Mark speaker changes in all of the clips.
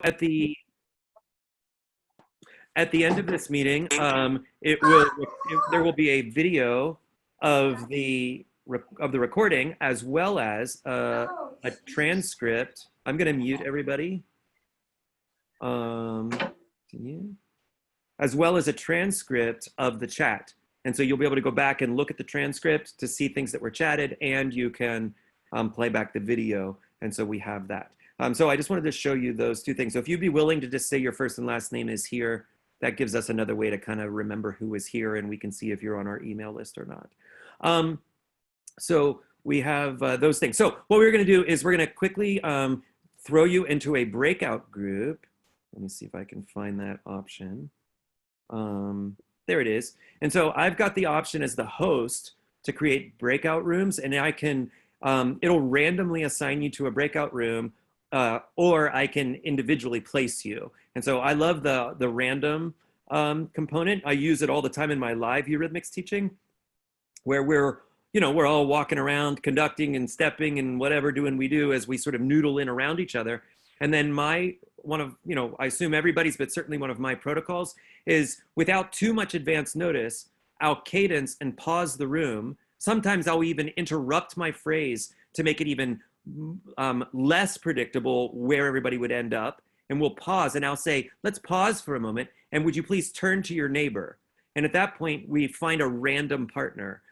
Speaker 1: at the end of this meeting, there will be a video of the recording as well as a transcript. I'm going to mute everybody. As well as a transcript of the chat. And so you'll be able to go back and look at the transcript to see things that were chatted, and you can play back the video. And so we have that. So I just wanted to show you those two things. So if you'd be willing to just say your first and last name is here, that gives us another way to kind of remember who is here, and we can see if you're on our email list or not. So we have those things. So what we're going to do is we're going to quickly throw you into a breakout group. Let me see if I can find that option. There it is. And so I've got the option as the host to create breakout rooms, and I can, it'll randomly assign you to a breakout room, or I can individually place you. And so I love the random component. I use it all the time in my live Eurythmics teaching, where we're all walking around, conducting and stepping and whatever doing we do as we sort of noodle in around each other. And then I assume everybody's, but certainly one of my protocols is, without too much advance notice, I'll cadence and pause the room. Sometimes I'll even interrupt my phrase to make it even less predictable where everybody would end up. And we'll pause, and I'll say, let's pause for a moment, and would you please turn to your neighbor? And at that point, we find a random partner,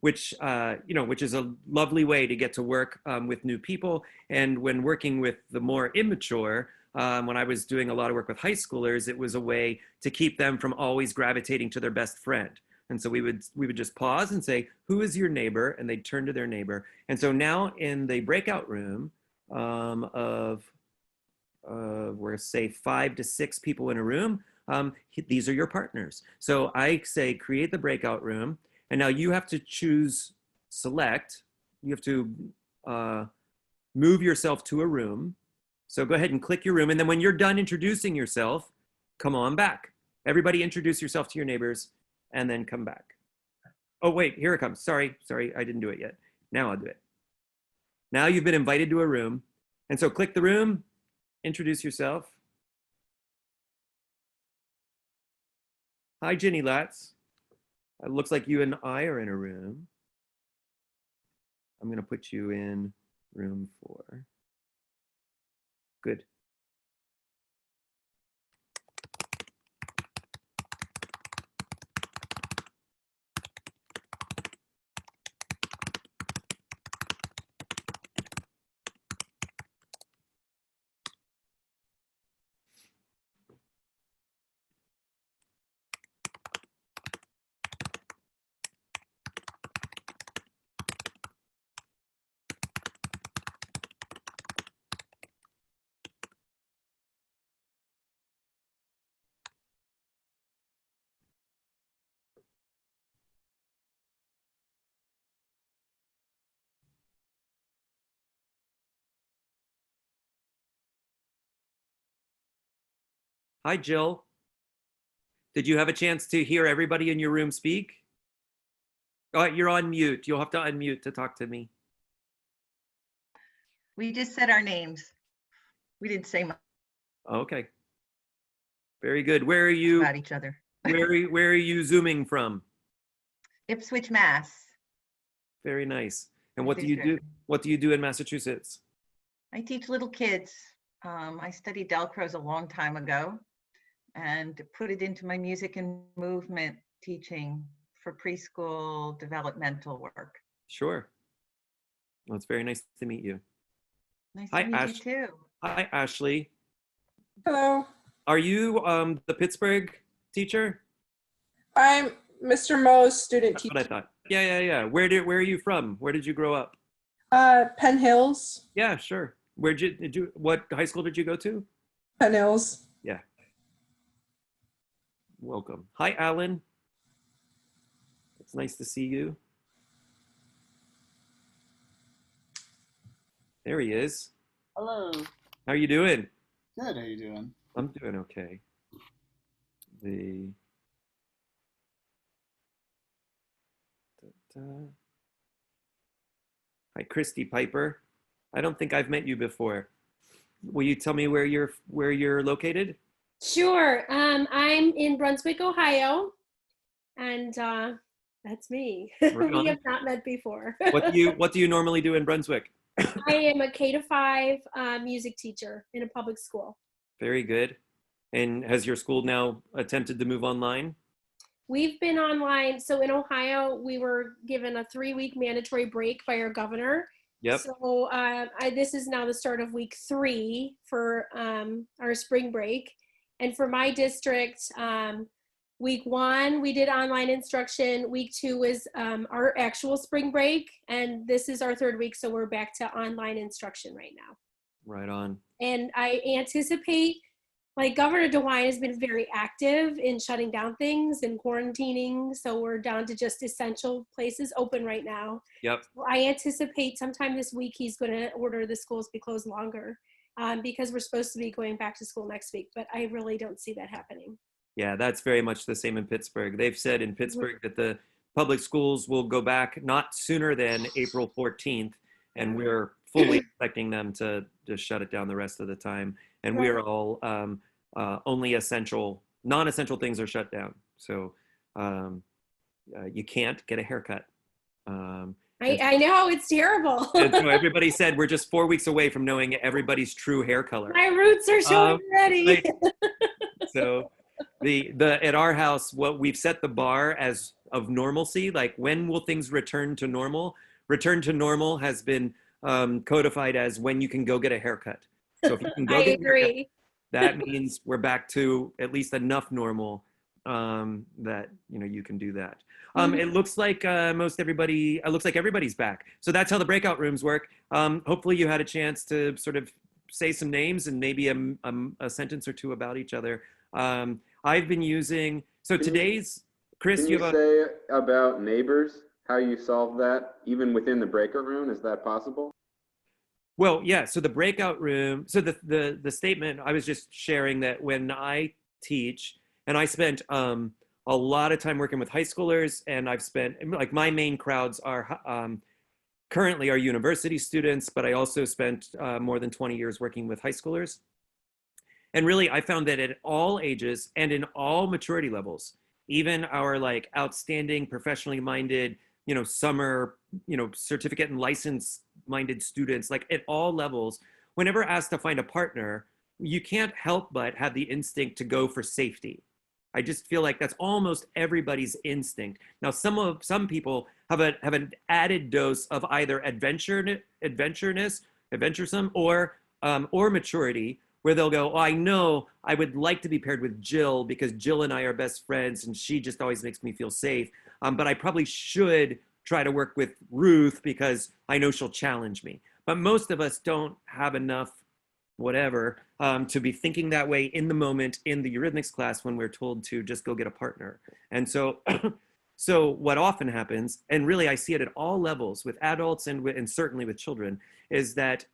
Speaker 1: which is a lovely way to get to work with new people. And when working with the more immature, when I was doing a lot of work with high schoolers, it was a way to keep them from always gravitating to their best friend. And so we would just pause and say, who is your neighbor? And they'd turn to their neighbor. And so now in the breakout room we're say 5 to 6 people in a room, these are your partners. So I say, create the breakout room. And now you have to select, you have to move yourself to a room. So go ahead and click your room. And then when you're done introducing yourself, come on back. Everybody introduce yourself to your neighbors and then come back. Oh, wait, here it comes. Sorry, I didn't do it yet. Now I'll do it. Now you've been invited to a room. And so click the room, introduce yourself. Hi, Ginny Latz. It looks like you and I are in a room. I'm going to put you in room 4. Good. Hi, Jill. Did you have a chance to hear everybody in your room speak? Oh, you're on mute. You'll have to unmute to talk to me.
Speaker 2: We just said our names. We didn't say much
Speaker 1: Okay. Very good. Where are you?
Speaker 2: about each other.
Speaker 1: where are you zooming from?
Speaker 2: Ipswich, Mass.
Speaker 1: Very nice. And what do you do? What do you do in Massachusetts?
Speaker 2: I teach little kids. I studied Delcros a long time ago and put it into my music and movement teaching for preschool developmental work.
Speaker 1: Sure. Well, it's very nice to meet you.
Speaker 2: Nice
Speaker 1: Hi,
Speaker 2: to meet you too.
Speaker 1: Hi, Ashley.
Speaker 3: Hello.
Speaker 1: Are you the Pittsburgh teacher?
Speaker 3: I'm Mr. Mo's student
Speaker 1: That's what I
Speaker 3: teacher.
Speaker 1: thought. Yeah. Where are you from? Where did you grow up?
Speaker 3: Penn Hills.
Speaker 1: Yeah, sure. What high school did you go to?
Speaker 3: Penn Hills.
Speaker 1: Yeah. Welcome. Hi, Alan. It's nice to see you. There he is.
Speaker 4: Hello.
Speaker 1: How are you doing?
Speaker 4: Good. How you doing?
Speaker 1: I'm doing okay. Hi, Christy Piper. I don't think I've met you before. will you tell me where you're located?
Speaker 5: Sure. I'm in Brunswick, Ohio, and that's me.
Speaker 1: Right
Speaker 5: We
Speaker 1: on.
Speaker 5: have not met before.
Speaker 1: What do you normally do in Brunswick?
Speaker 5: I am a K-5 music teacher in a public school.
Speaker 1: Very good. And has your school now attempted to move online?
Speaker 5: We've been online. So in Ohio, we were given a 3-week mandatory break by our governor.
Speaker 1: Yep.
Speaker 5: So this is now the start of week 3 for our spring break. And for my district, week 1, we did online instruction. Week 2 was our actual spring break. And this is our 3rd week. So we're back to online instruction right now.
Speaker 1: Right on.
Speaker 5: And I anticipate, like, Governor DeWine has been very active in shutting down things and quarantining. So we're down to just essential places open right now.
Speaker 1: Yep.
Speaker 5: Well, I anticipate sometime this week he's going to order the schools be closed longer because we're supposed to be going back to school next week. But I really don't see that happening.
Speaker 1: Yeah, that's very much the same in Pittsburgh. They've said in Pittsburgh that the public schools will go back not sooner than April 14th, and we're fully expecting them to just shut it down the rest of the time. And we're all only non-essential things are shut down. So you can't get a haircut.
Speaker 5: I know, it's terrible.
Speaker 1: And so everybody said we're just 4 weeks away from knowing everybody's true hair color.
Speaker 5: My roots are showing already.
Speaker 1: Like, so at our house, what we've set the bar as of normalcy, like when will things return to normal? Return to normal has been codified as when you can go get a haircut. So if you can go
Speaker 5: I
Speaker 1: get a haircut,
Speaker 5: agree.
Speaker 1: that means we're back to at least enough normal that you can do that. It looks like everybody's back. So that's how the breakout rooms work. Hopefully you had a chance to sort of say some names and maybe a sentence or two about each other. I've been using, so today's, Chris,
Speaker 6: Can
Speaker 1: you
Speaker 6: you
Speaker 1: have a,
Speaker 6: say about neighbors, how you solve that, even within the breakout room? Is that possible?
Speaker 1: well, yeah, so the breakout room, so the statement, I was just sharing that when I teach, and I spent a lot of time working with high schoolers, and I've spent, like, my main crowds are currently are university students, but I also spent more than 20 years working with high schoolers. And really, I found that at all ages and in all maturity levels, even our like outstanding professionally minded, summer, certificate and license minded students, like at all levels, whenever asked to find a partner, you can't help but have the instinct to go for safety. I just feel like that's almost everybody's instinct. Now, some people have an added dose of either adventuresome, or maturity, where they'll go, oh, I know I would like to be paired with Jill because Jill and I are best friends and she just always makes me feel safe. But I probably should try to work with Ruth because I know she'll challenge me. But most of us don't have enough whatever to be thinking that way in the moment in the Eurythmics class when we're told to just go get a partner. And so so what often happens, and really I see it at all levels with adults and certainly with children, is that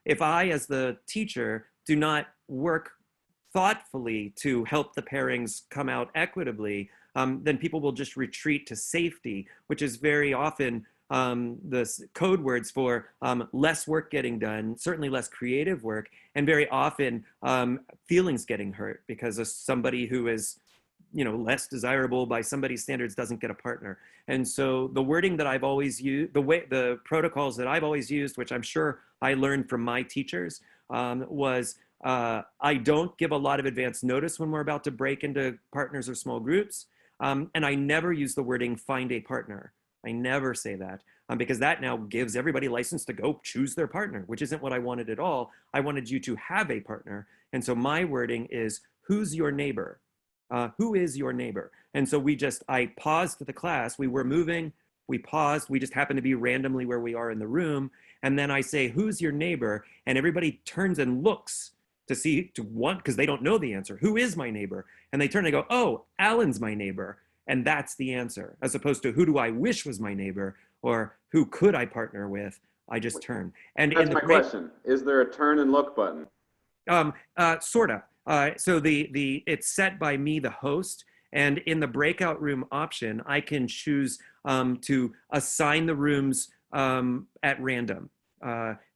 Speaker 1: if I, as the teacher, do not work thoughtfully to help the pairings come out equitably, then people will just retreat to safety, which is very often the code words for less work getting done, certainly less creative work, and very often feelings getting hurt because of somebody who is less desirable by somebody's standards doesn't get a partner. And so the wording that I've always used, the protocols that I've always used, which I'm sure I learned from my teachers, was I don't give a lot of advance notice when we're about to break into partners or small groups. And I never use the wording find a partner. I never say that because that now gives everybody license to go choose their partner, which isn't what I wanted at all. I wanted you to have a partner. And so my wording is, who's your neighbor? Who is your neighbor? And so I paused the class. We were moving, we paused. We just happened to be randomly where we are in the room. And then I say, who's your neighbor? And everybody turns and looks because they don't know the answer. Who is my neighbor? And they turn and go, oh, Alan's my neighbor. And that's the answer, as opposed to who do I wish was my neighbor or who could I partner with? I just turn. And
Speaker 6: that's my question. Is there a turn and look button?
Speaker 1: Sort of. So it's set by me, the host, and in the breakout room option, I can choose to assign the rooms at random.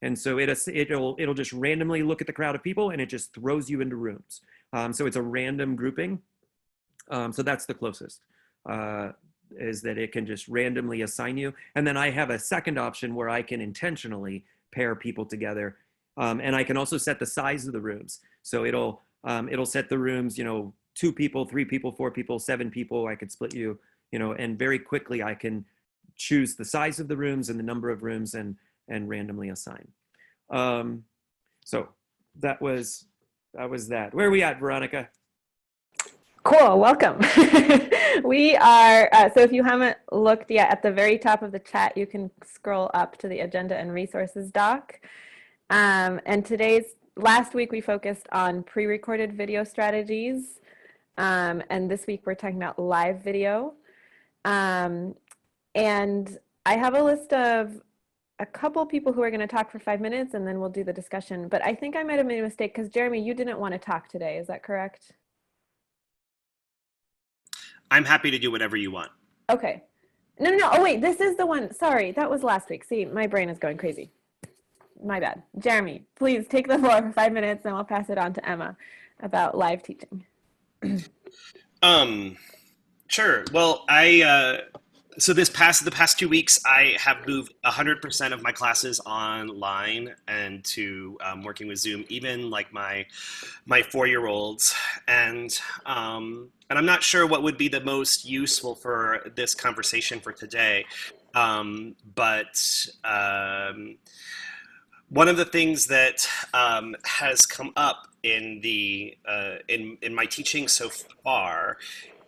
Speaker 1: And so it'll just randomly look at the crowd of people and it just throws you into rooms. So it's a random grouping. So that's the closest, is that it can just randomly assign you. And then I have a second option where I can intentionally pair people together. And I can also set the size of the rooms. So it'll set the rooms, 2 people, 3 people, 4 people, 7 people. I could split you, and very quickly I can choose the size of the rooms and the number of rooms and randomly assign. So that was that. Where are we at, Veronica?
Speaker 7: Cool, welcome. We are, so if you haven't looked yet, at the very top of the chat, you can scroll up to the agenda and resources doc. And last week we focused on pre-recorded video strategies. And this week we're talking about live video. And I have a list of a couple people who are going to talk for 5 minutes and then we'll do the discussion. But I think I might have made a mistake because Jeremy, you didn't want to talk today. Is that correct?
Speaker 8: I'm happy to do whatever you want.
Speaker 7: Okay. No. Oh, wait, this is the one. Sorry, that was last week. See, my brain is going crazy. My bad. Jeremy, please take the floor for 5 minutes and I'll pass it on to Emma about live teaching.
Speaker 8: Sure. Well, so the past 2 weeks, I have moved 100% of my classes online and to working with Zoom, even like my 4-year-olds. And I'm not sure what would be the most useful for this conversation for today. But one of the things that has come up in my teaching so far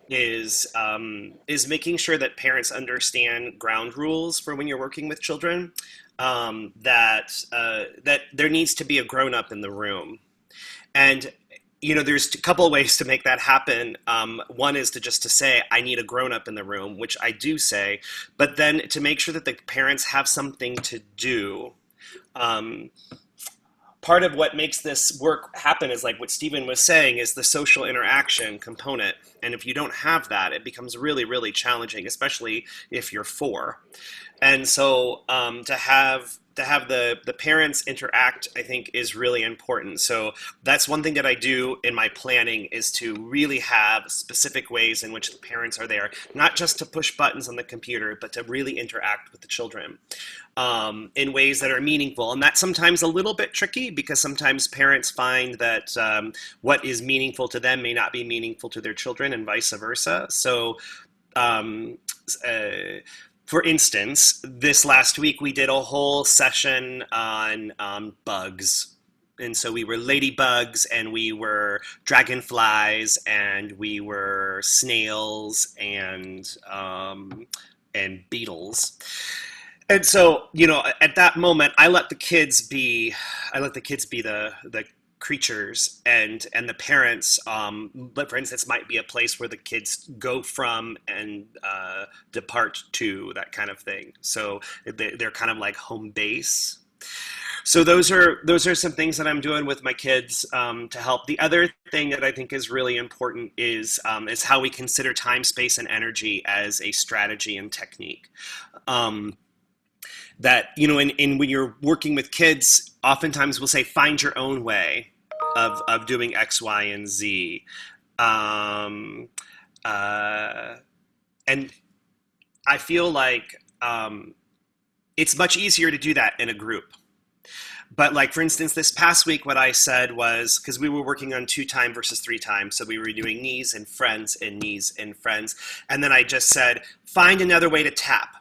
Speaker 8: is making sure that parents understand ground rules for when you're working with children, that there needs to be a grown-up in the room. And there's a couple of ways to make that happen. One is to say, I need a grown-up in the room, which I do say, but then to make sure that the parents have something to do. Part of what makes this work happen is, like what Stephen was saying, is the social interaction component. And if you don't have that, it becomes really, really challenging, especially if you're 4. And so to have the parents interact, I think, is really important. So that's one thing that I do in my planning, is to really have specific ways in which the parents are there, not just to push buttons on the computer, but to really interact with the children in ways that are meaningful. And that's sometimes a little bit tricky, because sometimes parents find that what is meaningful to them may not be meaningful to their children, and vice versa. So for instance, this last week, we did a whole session on bugs. And so we were ladybugs, and we were dragonflies, and we were snails, and beetles. And so, at that moment, I let the kids be the creatures, and the parents, but for instance, might be a place where the kids go from and depart to, that kind of thing. So they're kind of like home base. So those are some things that I'm doing with my kids to help. The other thing that I think is really important is how we consider time, space, and energy as a strategy and technique. That, when you're working with kids, oftentimes we'll say, find your own way of doing X, Y, and Z. And I feel like it's much easier to do that in a group. But like, for instance, this past week, what I said was, because we were working on 2 time versus 3 time. So we were doing knees and friends and knees and friends. And then I just said, find another way to tap.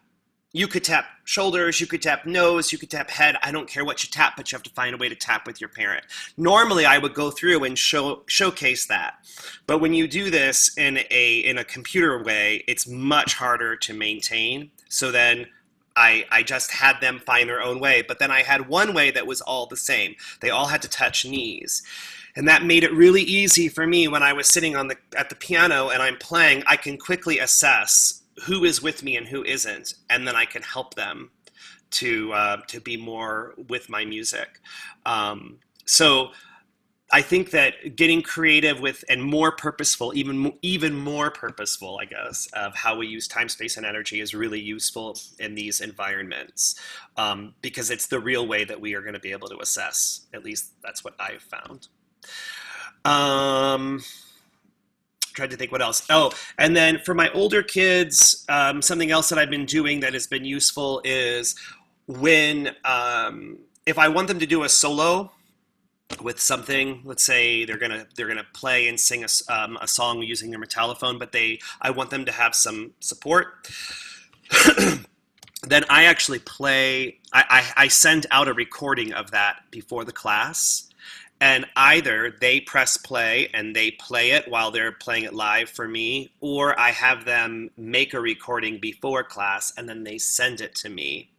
Speaker 8: You could tap shoulders, you could tap nose, you could tap head. I don't care what you tap, but you have to find a way to tap with your parent. Normally, I would go through and showcase that. But when you do this in a computer way, it's much harder to maintain. So then I just had them find their own way. But then I had one way that was all the same. They all had to touch knees. And that made it really easy for me when I was sitting at the piano and I'm playing. I can quickly assess who is with me and who isn't, and then I can help them to be more with my music. So I think that getting creative with and more purposeful, even more purposeful, I guess, of how we use time, space, and energy is really useful in these environments, because it's the real way that we are going to be able to assess. At least that's what I've found. Tried to think what else. Oh, and then for my older kids, something else that I've been doing that has been useful is when if I want them to do a solo with something, let's say they're gonna play and sing a song using their Metallophone, but I want them to have some support. Then I actually play. I send out a recording of that before the class, and either they press play and they play it while they're playing it live for me, or I have them make a recording before class and then they send it to me.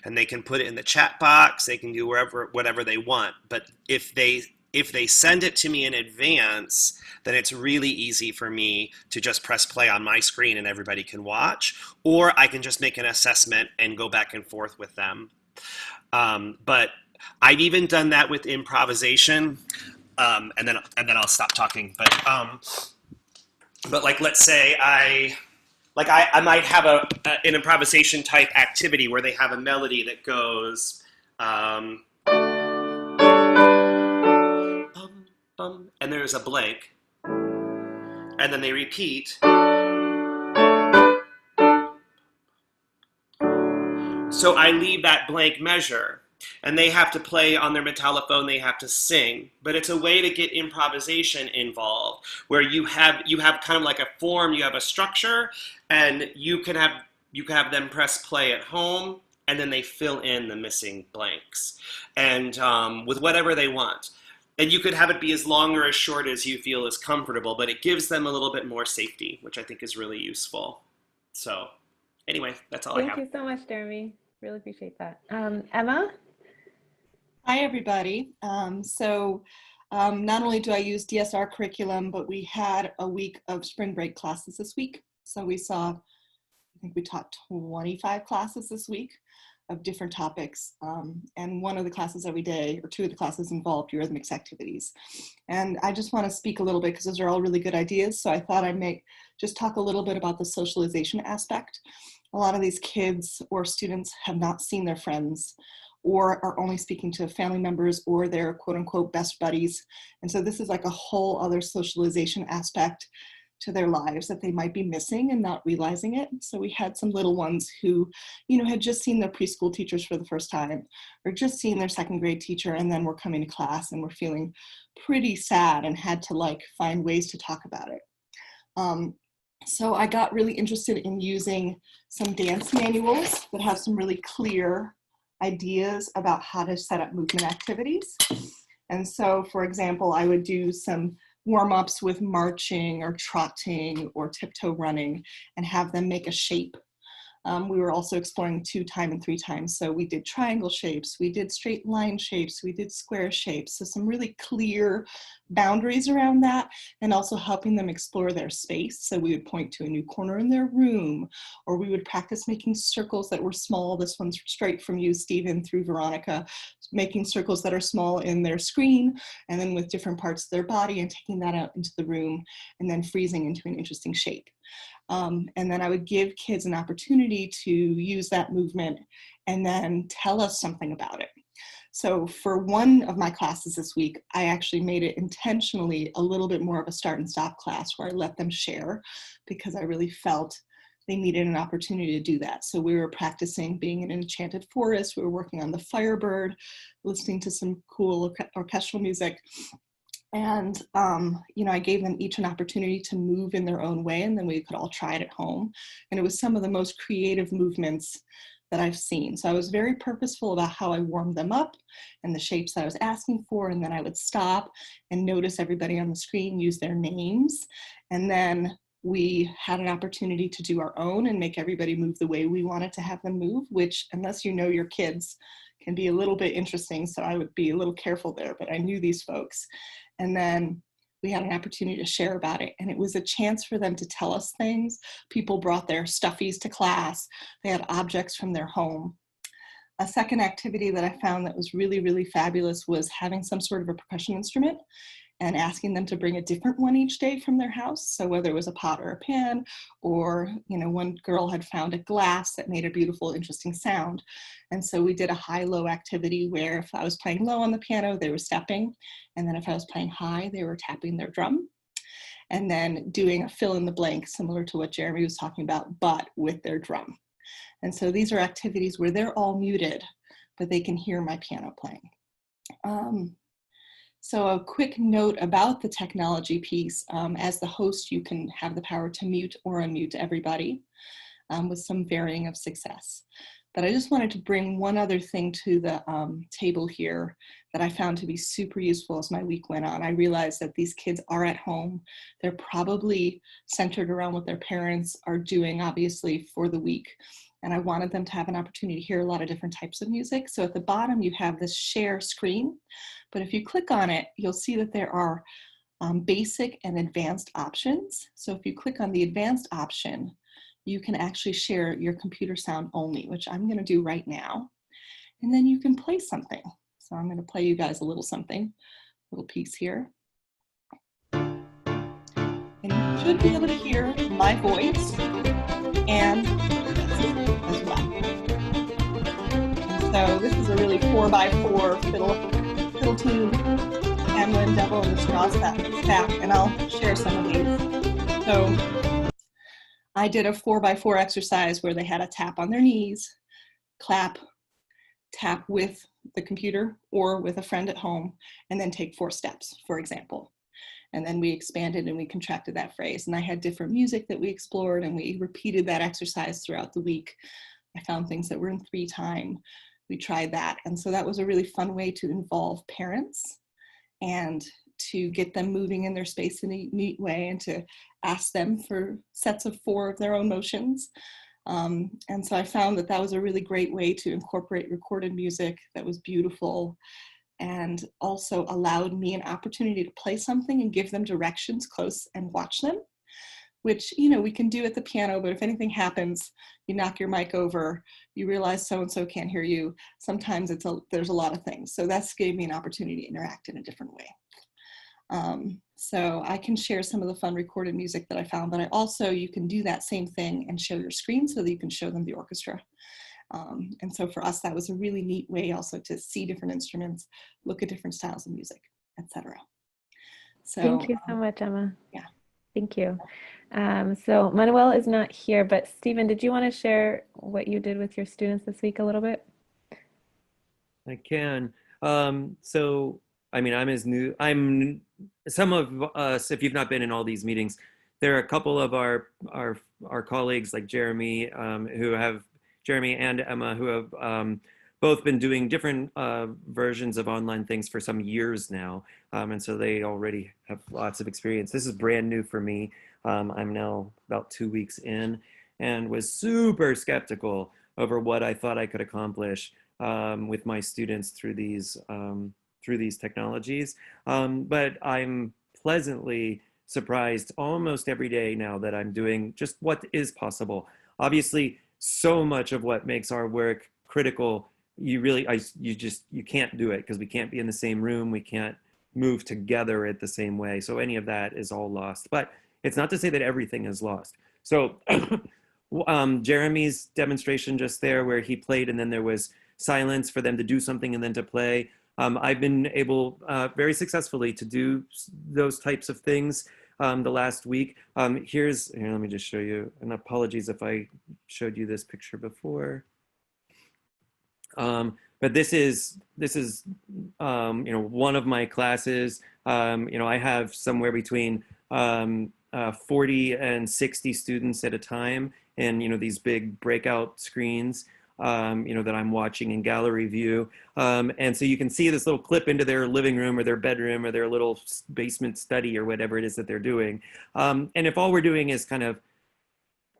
Speaker 8: And they can put it in the chat box, they can do whatever they want. But if they send it to me in advance, then it's really easy for me to just press play on my screen and everybody can watch, or I can just make an assessment and go back and forth with them. But I've even done that with improvisation, and then I'll stop talking. But like, let's say I might have an improvisation type activity where they have a melody that goes, bum, bum, and there's a blank, and then they repeat. So I leave that blank measure, and they have to play on their Metallophone, they have to sing. But it's a way to get improvisation involved, where you have kind of like a form, you have a structure, and you can have them press play at home, and then they fill in the missing blanks, and with whatever they want. And you could have it be as long or as short as you feel is comfortable, but it gives them a little bit more safety, which I think is really useful. So anyway, that's all I have.
Speaker 7: Thank you so much, Jeremy. Really appreciate that. Emma?
Speaker 9: Hi, everybody. Not only do I use DSR curriculum, but we had a week of spring break classes this week. So I think we taught 25 classes this week of different topics. And one of the classes every day, or two of the classes, involved Eurythmics activities. And I just want to speak a little bit because those are all really good ideas. So I thought I'd just talk a little bit about the socialization aspect. A lot of these kids or students have not seen their friends, or are only speaking to family members or their quote unquote best buddies. And so this is like a whole other socialization aspect to their lives that they might be missing and not realizing it. So we had some little ones who, had just seen their preschool teachers for the first time, or just seen their second grade teacher, and then were coming to class and were feeling pretty sad and had to find ways to talk about it. So I got really interested in using some dance manuals that have some really clear ideas about how to set up movement activities. And so, for example, I would do some warm-ups with marching or trotting or tiptoe running and have them make a shape. We were also exploring 2 time and 3 times. So we did triangle shapes, we did straight line shapes, we did square shapes. So some really clear boundaries around that, and also helping them explore their space. So we would point to a new corner in their room, or we would practice making circles that were small. This one's straight from you, Stephen, through Veronica, making circles that are small in their screen, and then with different parts of their body, and taking that out into the room, and then freezing into an interesting shape. And then I would give kids an opportunity to use that movement and then tell us something about it. So for one of my classes this week, I actually made it intentionally a little bit more of a start and stop class where I let them share, because I really felt they needed an opportunity to do that. So we were practicing being in an enchanted forest. We were working on the Firebird, listening to some cool orchestral music. And, I gave them each an opportunity to move in their own way, and then we could all try it at home. And it was some of the most creative movements that I've seen. So I was very purposeful about how I warmed them up and the shapes that I was asking for. And then I would stop and notice everybody on the screen use their names. And then we had an opportunity to do our own and make everybody move the way we wanted to have them move, which, unless you know your kids, can be a little bit interesting. So I would be a little careful there, but I knew these folks. And then we had an opportunity to share about it. And it was a chance for them to tell us things. People brought their stuffies to class. They had objects from their home. A second activity that I found that was really, really fabulous was having some sort of a percussion instrument and asking them to bring a different one each day from their house. So whether it was a pot or a pan, or, you know, one girl had found a glass that made a beautiful, interesting sound. And so we did a high-low activity where if I was playing low on the piano, they were stepping. And then if I was playing high, they were tapping their drum. And then doing a fill in the blank, similar to what Jeremy was talking about, but with their drum. And so these are activities where they're all muted, but they can hear my piano playing. So a quick note about the technology piece. As the host, you can have the power to mute or unmute everybody with some varying of success. But I just wanted to bring one other thing to the table here that I found to be super useful as my week went on. I realized that these kids are at home. They're probably centered around what their parents are doing, obviously, for the week. And I wanted them to have an opportunity to hear a lot of different types of music. So at the bottom, you have this share screen. But if you click on it, you'll see that there are basic and advanced options. So if you click on the advanced option, you can actually share your computer sound only, which I'm going to do right now. And then you can play something. So I'm going to play you guys a little something, a little piece here. And you should be able to hear my voice and this as well. And so this is a really 4x4 fiddle tune, Hamlin, Devil, and the Straw Stack, and I'll share some of these. So I did a 4x4 exercise where they had a tap on their knees, clap, tap with the computer or with a friend at home, and then take 4 steps, for example. And then we expanded and we contracted that phrase. And I had different music that we explored, and we repeated that exercise throughout the week. I found things that were in 3 time. We tried that. And so that was a really fun way to involve parents and to get them moving in their space in a neat way, and to ask them for sets of 4 of their own motions. And so I found that that was a really great way to incorporate recorded music that was beautiful, and also allowed me an opportunity to play something and give them directions close and watch them, which, you know, we can do at the piano, but if anything happens, you knock your mic over, you realize so-and-so can't hear you. Sometimes there's a lot of things. So that's gave me an opportunity to interact in a different way. So I can share some of the fun recorded music that I found, but you can do that same thing and show your screen so that you can show them the orchestra. And so for us, that was a really neat way also to see different instruments, look at different styles of music, etc. So
Speaker 7: thank you so much, Emma.
Speaker 9: Yeah.
Speaker 7: Thank you. So Manuel is not here, but Stephen, did you want to share what you did with your students this week a little bit?
Speaker 1: I can. So, I mean, some of us, if you've not been in all these meetings, there are a couple of our colleagues like Jeremy and Emma who have both been doing different versions of online things for some years now. And so they already have lots of experience. This is brand new for me. I'm now about 2 weeks in and was super skeptical over what I thought I could accomplish with my students through these technologies. But I'm pleasantly surprised almost every day now that I'm doing just what is possible. Obviously, so much of what makes our work critical, you can't do it because we can't be in the same room. We can't move together at the same way. So any of that is all lost. But it's not to say that everything is lost. So Jeremy's demonstration just there where he played and then there was silence for them to do something and then to play. I've been able very successfully to do those types of things the last week. Here, let me just show you, and apologies if I showed you this picture before. But this is one of my classes. I have somewhere between 40 and 60 students at a time, and these big breakout screens. That I'm watching in gallery view. And so you can see this little clip into their living room or their bedroom or their little basement study or whatever it is that they're doing. And if all we're doing is kind of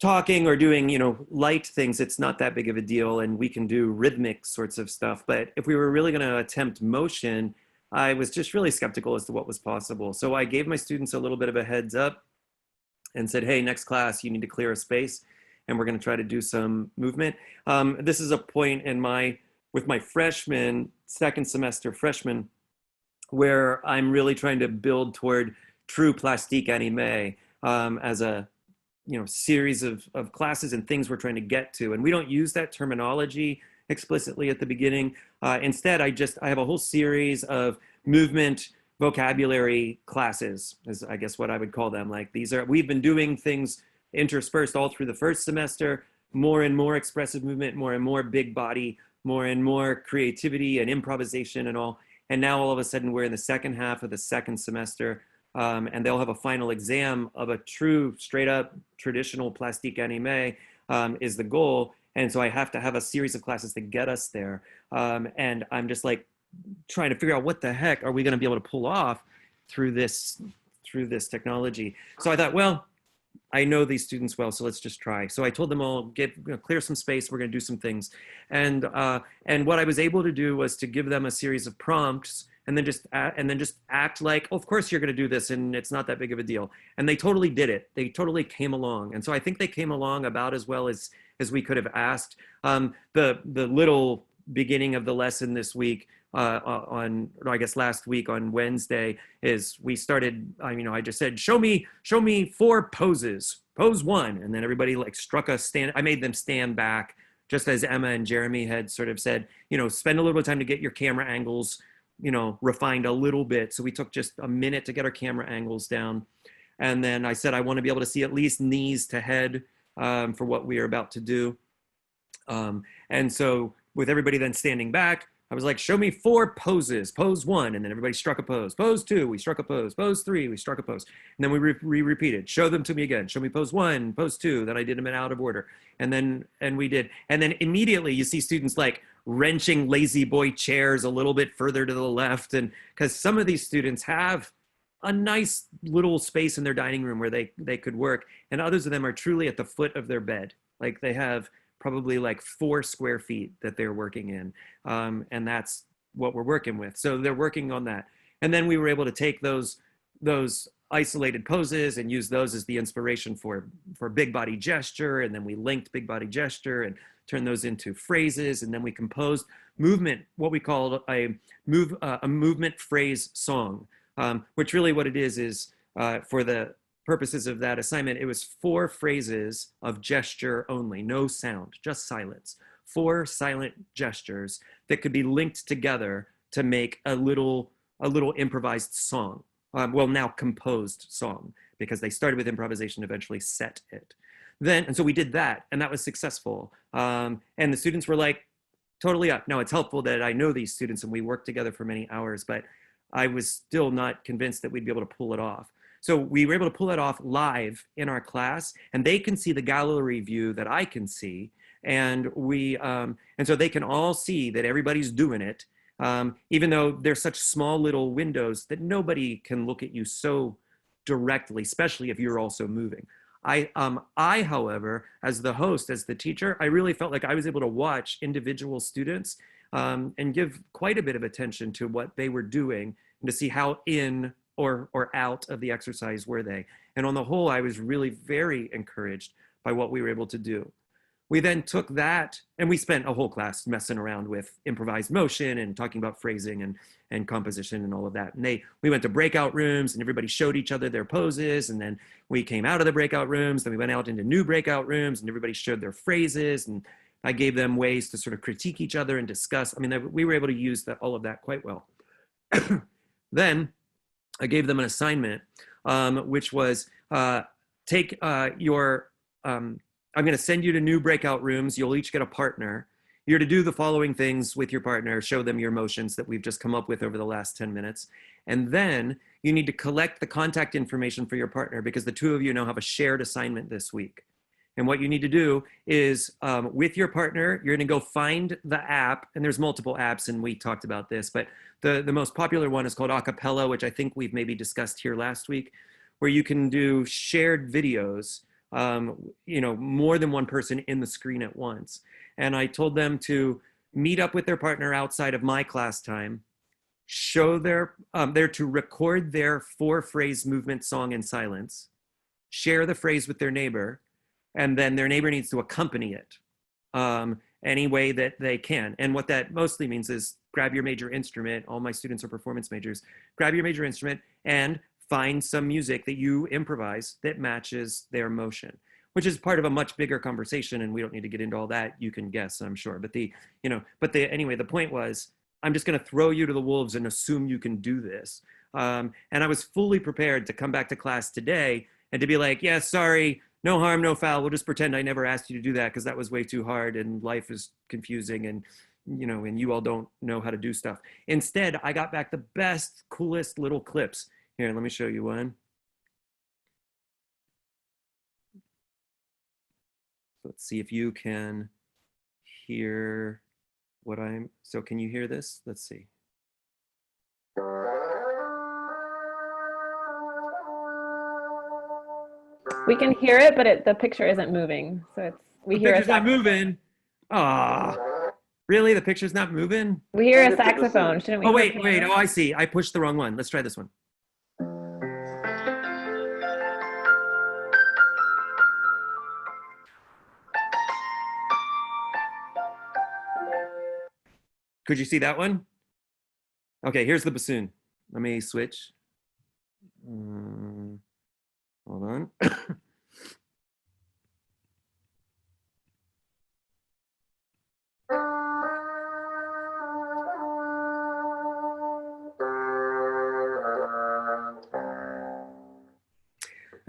Speaker 1: talking or doing, light things, it's not that big of a deal, and we can do rhythmic sorts of stuff. But if we were really going to attempt motion, I was just really skeptical as to what was possible. So I gave my students a little bit of a heads up and said, hey, next class, you need to clear a space, and we're going to try to do some movement. This is a point in my with my freshmen, second semester freshmen, where I'm really trying to build toward true plastique anime as a series of classes and things we're trying to get to. And we don't use that terminology explicitly at the beginning. Instead, I have a whole series of movement vocabulary classes, is I guess what I would call them. Like we've been doing things interspersed all through the first semester, more and more expressive movement, more and more big body, more and more creativity and improvisation and all. And now all of a sudden we're in the second half of the second semester, and they'll have a final exam of a true straight up traditional plastique anime is the goal. And so I have to have a series of classes to get us there. And I'm just like trying to figure out what the heck are we going to be able to pull off through this technology. So I thought, well, I know these students well, so let's just try. So I told them all, clear some space. We're going to do some things. And what I was able to do was to give them a series of prompts and then just act like, oh, of course you're going to do this and it's not that big of a deal. And they totally did it. They totally came along. And so I think they came along about as well as we could have asked. The little beginning of the lesson this week last week on Wednesday is we started, I just said, show me 4 poses, pose 1. And then everybody like struck a stand. I made them stand back just as Emma and Jeremy had sort of said, spend a little bit of time to get your camera angles, refined a little bit. So we took just a minute to get our camera angles down. And then I said, I want to be able to see at least knees to head for what we are about to do. And so with everybody then standing back, I was like, show me 4 poses, pose 1, and then everybody struck a pose. Pose 2, we struck a pose. Pose 3, we struck a pose. And then we repeated, show them to me again. Show me pose 1, pose 2, then I did them in out of order. And we did. And then immediately you see students like wrenching lazy boy chairs a little bit further to the left. And because some of these students have a nice little space in their dining room where they could work. And others of them are truly at the foot of their bed. Like they have probably like 4 square feet that they're working in. And that's what we're working with. So they're working on that. And then we were able to take those isolated poses and use those as the inspiration for big body gesture. And then we linked big body gesture and turned those into phrases. And then we composed movement, what we called a movement phrase song, which really what it is for the purposes of that assignment, it was 4 phrases of gesture only, no sound, just silence. 4 silent gestures that could be linked together to make a little improvised song. Now composed song, because they started with improvisation, eventually set it. And so we did that, and that was successful. And the students were like, totally up. Now it's helpful that I know these students and we worked together for many hours, but I was still not convinced that we'd be able to pull it off. So we were able to pull that off live in our class, and they can see the gallery view that I can see. And so they can all see that everybody's doing it, even though they're such small little windows that nobody can look at you so directly, especially if you're also moving. I, however, as the host, as the teacher, I really felt like I was able to watch individual students and give quite a bit of attention to what they were doing and to see how in or out of the exercise were they. And on the whole, I was really very encouraged by what we were able to do. We then took that and we spent a whole class messing around with improvised motion and talking about phrasing and composition and all of that. And we went to breakout rooms and everybody showed each other their poses. And then we came out of the breakout rooms, then we went out into new breakout rooms and everybody showed their phrases. And I gave them ways to sort of critique each other and discuss. I mean, we were able to use all of that quite well. Then I gave them an assignment, which was take I'm going to send you to new breakout rooms. You'll each get a partner. You're to do the following things with your partner. Show them your motions that we've just come up with over the last 10 minutes. And then you need to collect the contact information for your partner because the 2 of you now have a shared assignment this week. And what you need to do is with your partner, you're going to go find the app. And there's multiple apps, and we talked about this. But the most popular one is called Acapella, which I think we've maybe discussed here last week, where you can do shared videos, more than one person in the screen at once. And I told them to meet up with their partner outside of my class time, show they're to record their 4-phrase movement song in silence, share the phrase with their neighbor, and then their neighbor needs to accompany it. any way that they can. And what that mostly means is grab your major instrument. All my students are performance majors. Grab your major instrument and find some music that you improvise that matches their motion, which is part of a much bigger conversation. And we don't need to get into all that. You can guess, I'm sure. But anyway, the point was, I'm just going to throw you to the wolves and assume you can do this. And I was fully prepared to come back to class today and to be like, yeah, sorry, no harm, no foul. We'll just pretend I never asked you to do that because that was way too hard and life is confusing and you all don't know how to do stuff. Instead, I got back the best, coolest little clips. Here, let me show you one. Let's see if you can hear what so can you hear this? Let's see.
Speaker 7: We can hear it, but the picture isn't moving. So we hear a
Speaker 1: picture's not moving. Ah, really? The picture's not moving?
Speaker 7: We hear a saxophone. Shouldn't we?
Speaker 1: Oh, wait. Oh, I see. I pushed the wrong one. Let's try this one. Could you see that one? Okay, here's the bassoon. Let me switch. Hold on.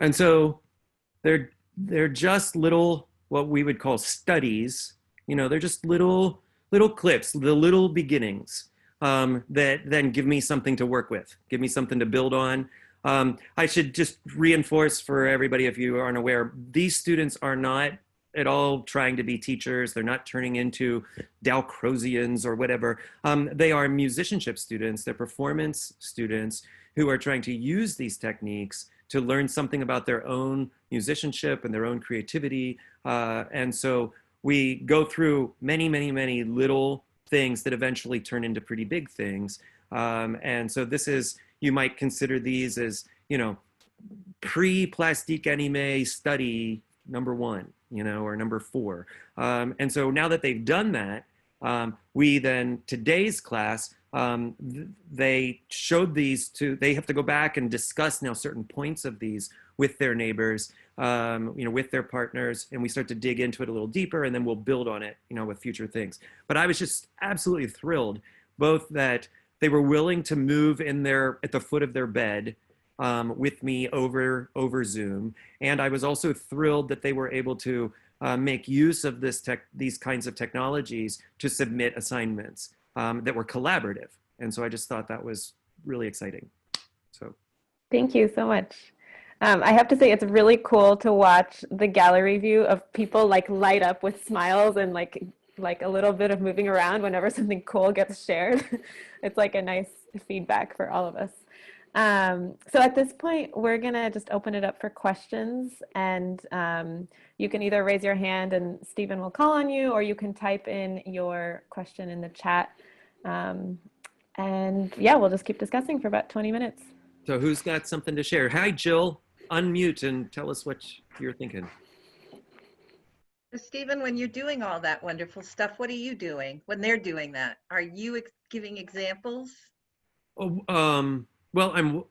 Speaker 1: And so they're just little, what we would call studies. They're just little clips, the little beginnings that then give me something to work with, give me something to build on. I should just reinforce for everybody, if you aren't aware, these students are not at all trying to be teachers. They're not turning into Dalcrozians or whatever. They are musicianship students. They're performance students who are trying to use these techniques to learn something about their own musicianship and their own creativity. And so we go through many, many, many little things that eventually turn into pretty big things. And so this is, you might consider these as, pre-plastique anime study number 1, or number 4. And so now that they've done that, today's class, they showed these they have to go back and discuss now certain points of these with their neighbors, with their partners, and we start to dig into it a little deeper, and then we'll build on it, with future things. But I was just absolutely thrilled, both that they were willing to move at the foot of their bed with me over Zoom, and I was also thrilled that they were able to make use of these kinds of technologies to submit assignments that were collaborative. And so I just thought that was really exciting. So
Speaker 7: thank you so much. I have to say, it's really cool to watch the gallery view of people light up with smiles and like a little bit of moving around whenever something cool gets shared. It's like a nice feedback for all of us. So at this point, we're gonna just open it up for questions, and you can either raise your hand and Stephen will call on you, or you can type in your question in the chat. And yeah, we'll just keep discussing for about 20 minutes.
Speaker 1: So who's got something to share? Hi, Jill. Unmute and tell us what you're thinking.
Speaker 2: Stephen, when you're doing all that wonderful stuff, what are you doing when they're doing that? Are you giving examples?
Speaker 1: Oh, well,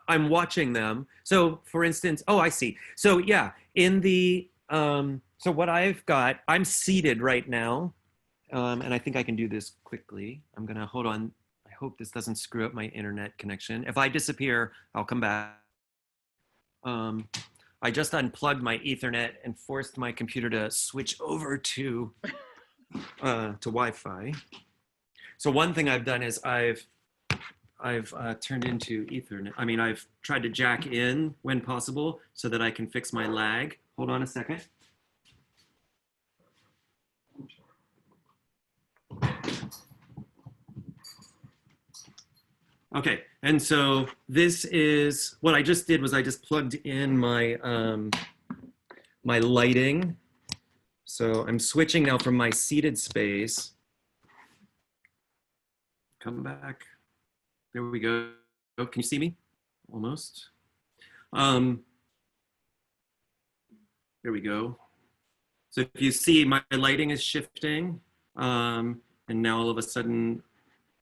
Speaker 1: I'm watching them. So for instance, I see. So yeah, so what I've got, I'm seated right now. And I think I can do this quickly. I'm gonna, hold on. I hope this doesn't screw up my internet connection. If I disappear, I'll come back. I just unplugged my Ethernet and forced my computer to switch over to Wi-Fi. So one thing I've done is I've turned into Ethernet. I mean, I've tried to jack in when possible so that I can fix my lag. Hold on a second. Okay, and so this is, what I just did was I just plugged in my, my lighting. So I'm switching now from my seated space. Come back. There we go. Oh, can you see me? Almost. There we go. So if you see, my lighting is shifting. And now all of a sudden,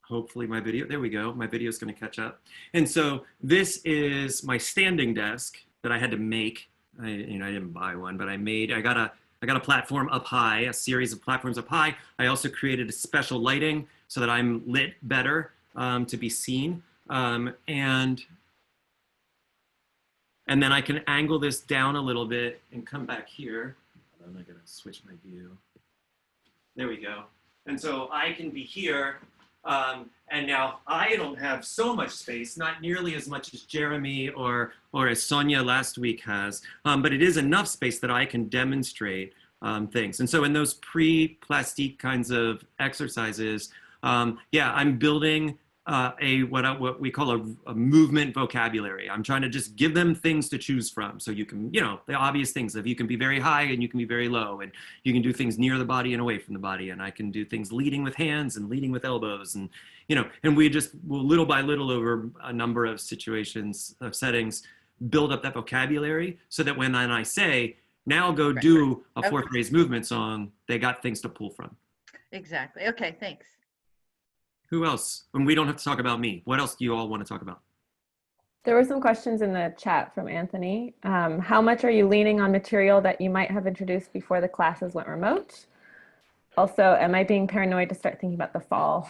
Speaker 1: hopefully my video, there we go. My video is going to catch up. And so this is my standing desk that I had to make. I didn't buy one, but I got a platform up high, a series of platforms up high. I also created a special lighting so that I'm lit better to be seen. And then I can angle this down a little bit and come back here. I'm not gonna switch my view. There we go. And so I can be here. And now I don't have so much space, not nearly as much as Jeremy or as Sonia last week has, but it is enough space that I can demonstrate things. And so in those pre-plastique kinds of exercises, yeah, I'm building what we call a movement vocabulary. I'm trying to just give them things to choose from. So you can, the obvious things of you can be very high and you can be very low, and you can do things near the body and away from the body. And I can do things leading with hands and leading with elbows, and and we just will little by little over a number of situations, of settings, build up that vocabulary so that when I say, now go do a fourth phrase movement song, they got things to pull from.
Speaker 2: Exactly. Okay, thanks.
Speaker 1: Who else? And we don't have to talk about me. What else do you all want to talk about?
Speaker 7: There were some questions in the chat from Anthony. How much are you leaning on material that you might have introduced before the classes went remote? Also, am I being paranoid to start thinking about the fall?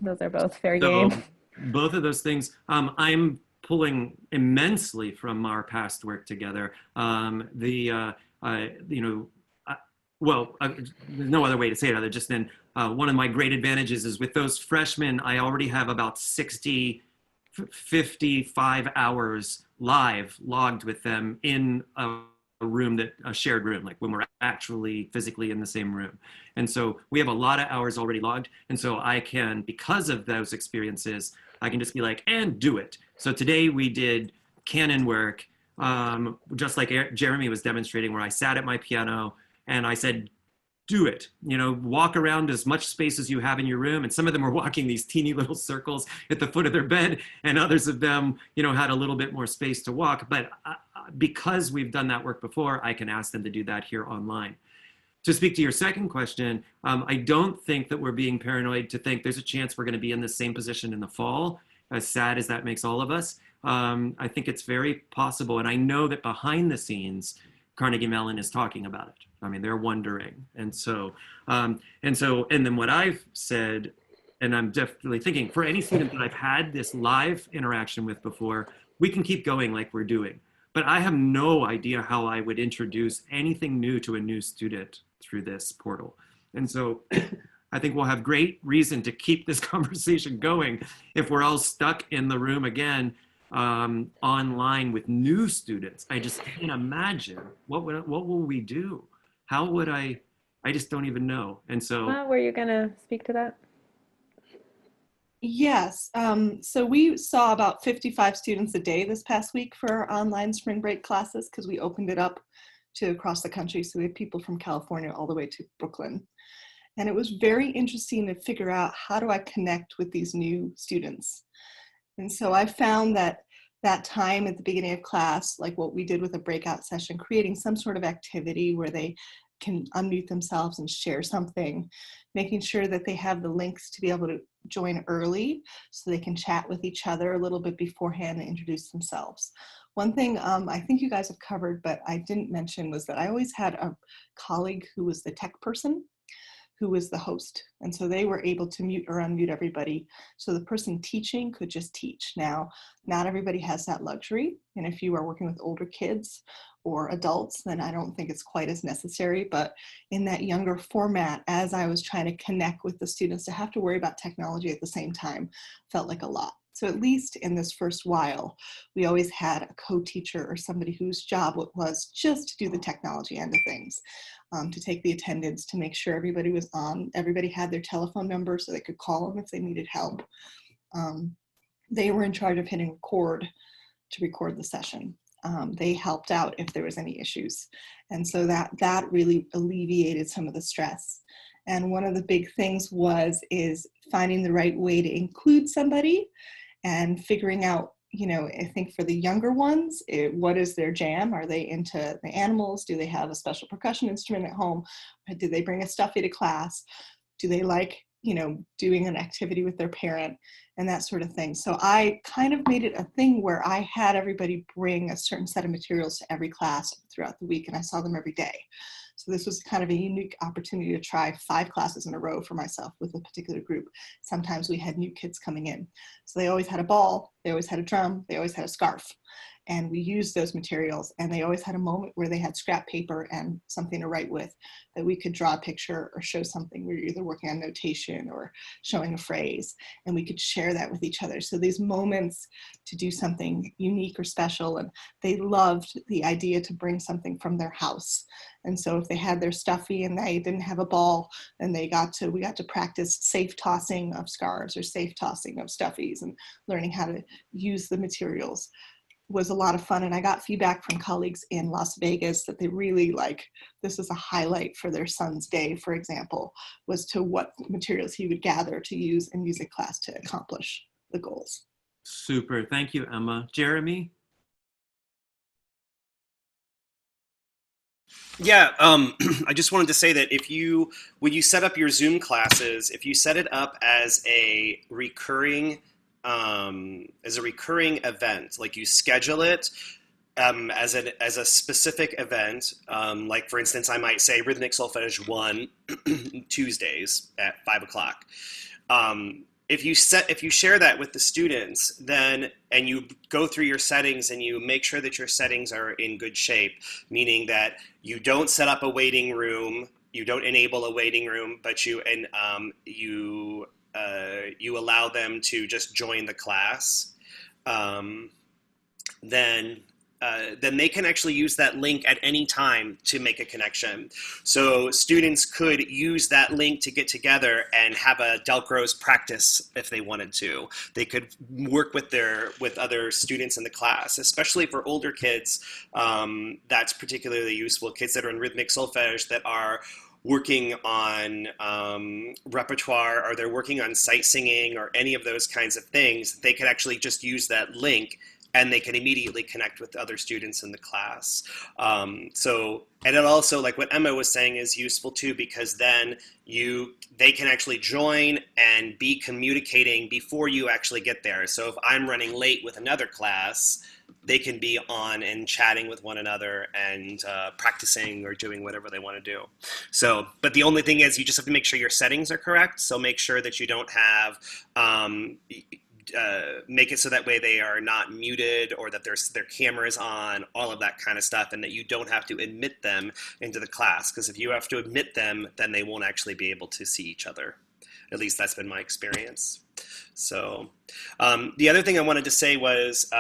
Speaker 7: Those are both fair game.
Speaker 1: Both of those things. I'm pulling immensely from our past work together. There's no other way to say it other just than one of my great advantages is with those freshmen, I already have about 55 hours live logged with them in a shared room, like when we're actually physically in the same room. And so we have a lot of hours already logged. And so I can, because of those experiences, I can just be like, and do it. So today we did canon work, just like Jeremy was demonstrating, where I sat at my piano and I said, do it, walk around as much space as you have in your room. And some of them were walking these teeny little circles at the foot of their bed, and others of them, had a little bit more space to walk. But because we've done that work before, I can ask them to do that here online. To speak to your second question, I don't think that we're being paranoid to think there's a chance we're going to be in the same position in the fall, as sad as that makes all of us. I think it's very possible. And I know that behind the scenes, Carnegie Mellon is talking about it. I mean, they're wondering. And then what I've said, and I'm definitely thinking, for any student that I've had this live interaction with before, we can keep going like we're doing. But I have no idea how I would introduce anything new to a new student through this portal. And so I think we'll have great reason to keep this conversation going if we're all stuck in the room again, online with new students. I just can't imagine what will we do? How would I just don't even know. And so
Speaker 7: Were you gonna speak to that?
Speaker 9: Yes, so we saw about 55 students a day this past week for our online spring break classes, because we opened it up to across the country. So we had people from California all the way to Brooklyn. And it was very interesting to figure out, how do I connect with these new students? And so I found that time at the beginning of class, like what we did with a breakout session, creating some sort of activity where they can unmute themselves and share something, making sure that they have the links to be able to join early so they can chat with each other a little bit beforehand and introduce themselves. One thing I think you guys have covered, but I didn't mention, was that I always had a colleague who was the tech person, who was the host. And so they were able to mute or unmute everybody. So the person teaching could just teach. Now, not everybody has that luxury. And if you are working with older kids or adults, then I don't think it's quite as necessary. But in that younger format, as I was trying to connect with the students, to have to worry about technology at the same time felt like a lot. So at least in this first while, we always had a co-teacher or somebody whose job was just to do the technology end of things, to take the attendance, to make sure everybody was on, everybody had their telephone number so they could call them if they needed help. They were in charge of hitting record to record the session. They helped out if there was any issues. And so that really alleviated some of the stress. And one of the big things is finding the right way to include somebody and figuring out, I think for the younger ones, what is their jam? Are they into the animals? Do they have a special percussion instrument at home? Or do they bring a stuffy to class? Do they like, doing an activity with their parent and that sort of thing? So I kind of made it a thing where I had everybody bring a certain set of materials to every class throughout the week, and I saw them every day. So this was kind of a unique opportunity to try 5 classes in a row for myself with a particular group. Sometimes we had new kids coming in. So they always had a ball, they always had a drum, they always had a scarf. And we used those materials, and they always had a moment where they had scrap paper and something to write with that we could draw a picture or show something. We were either working on notation or showing a phrase, and we could share that with each other. So these moments to do something unique or special, and they loved the idea to bring something from their house. And so if they had their stuffy and they didn't have a ball, then we got to practice safe tossing of scarves or safe tossing of stuffies, and learning how to use the materials was a lot of fun. And I got feedback from colleagues in Las Vegas that they really this is a highlight for their son's day, for example, was to what materials he would gather to use in music class to accomplish the goals.
Speaker 1: Super. Thank you, Emma. Jeremy?
Speaker 8: Yeah, I just wanted to say that when you set up your Zoom classes, if you set it up as a recurring event, like you schedule it as a specific event, like for instance, I might say Rhythmic Solfege 1 Tuesdays at 5 o'clock. If you share that with the students, then, and you go through your settings and you make sure that your settings are in good shape, meaning that you don't set up a waiting room, you don't enable a waiting room, but you allow them to just join the class, then they can actually use that link at any time to make a connection. So students could use that link to get together and have a Delcros practice if they wanted to. They could work with other students in the class, especially for older kids. That's particularly useful. Kids that are in rhythmic solfege that are working on repertoire, or they're working on sight singing or any of those kinds of things, they could actually just use that link and they can immediately connect with other students in the class. And it also, like what Emma was saying, is useful too, because then they can actually join and be communicating before you actually get there. So if I'm running late with another class, they can be on and chatting with one another and practicing or doing whatever they want to do. So, but the only thing is you just have to make sure your settings are correct. So make sure that you don't have, make it so that way they are not muted, or that their camera is on, all of that kind of stuff, and that you don't have to admit them into the class. Because if you have to admit them, then they won't actually be able to see each other. At least that's been my experience. So the other thing I wanted to say was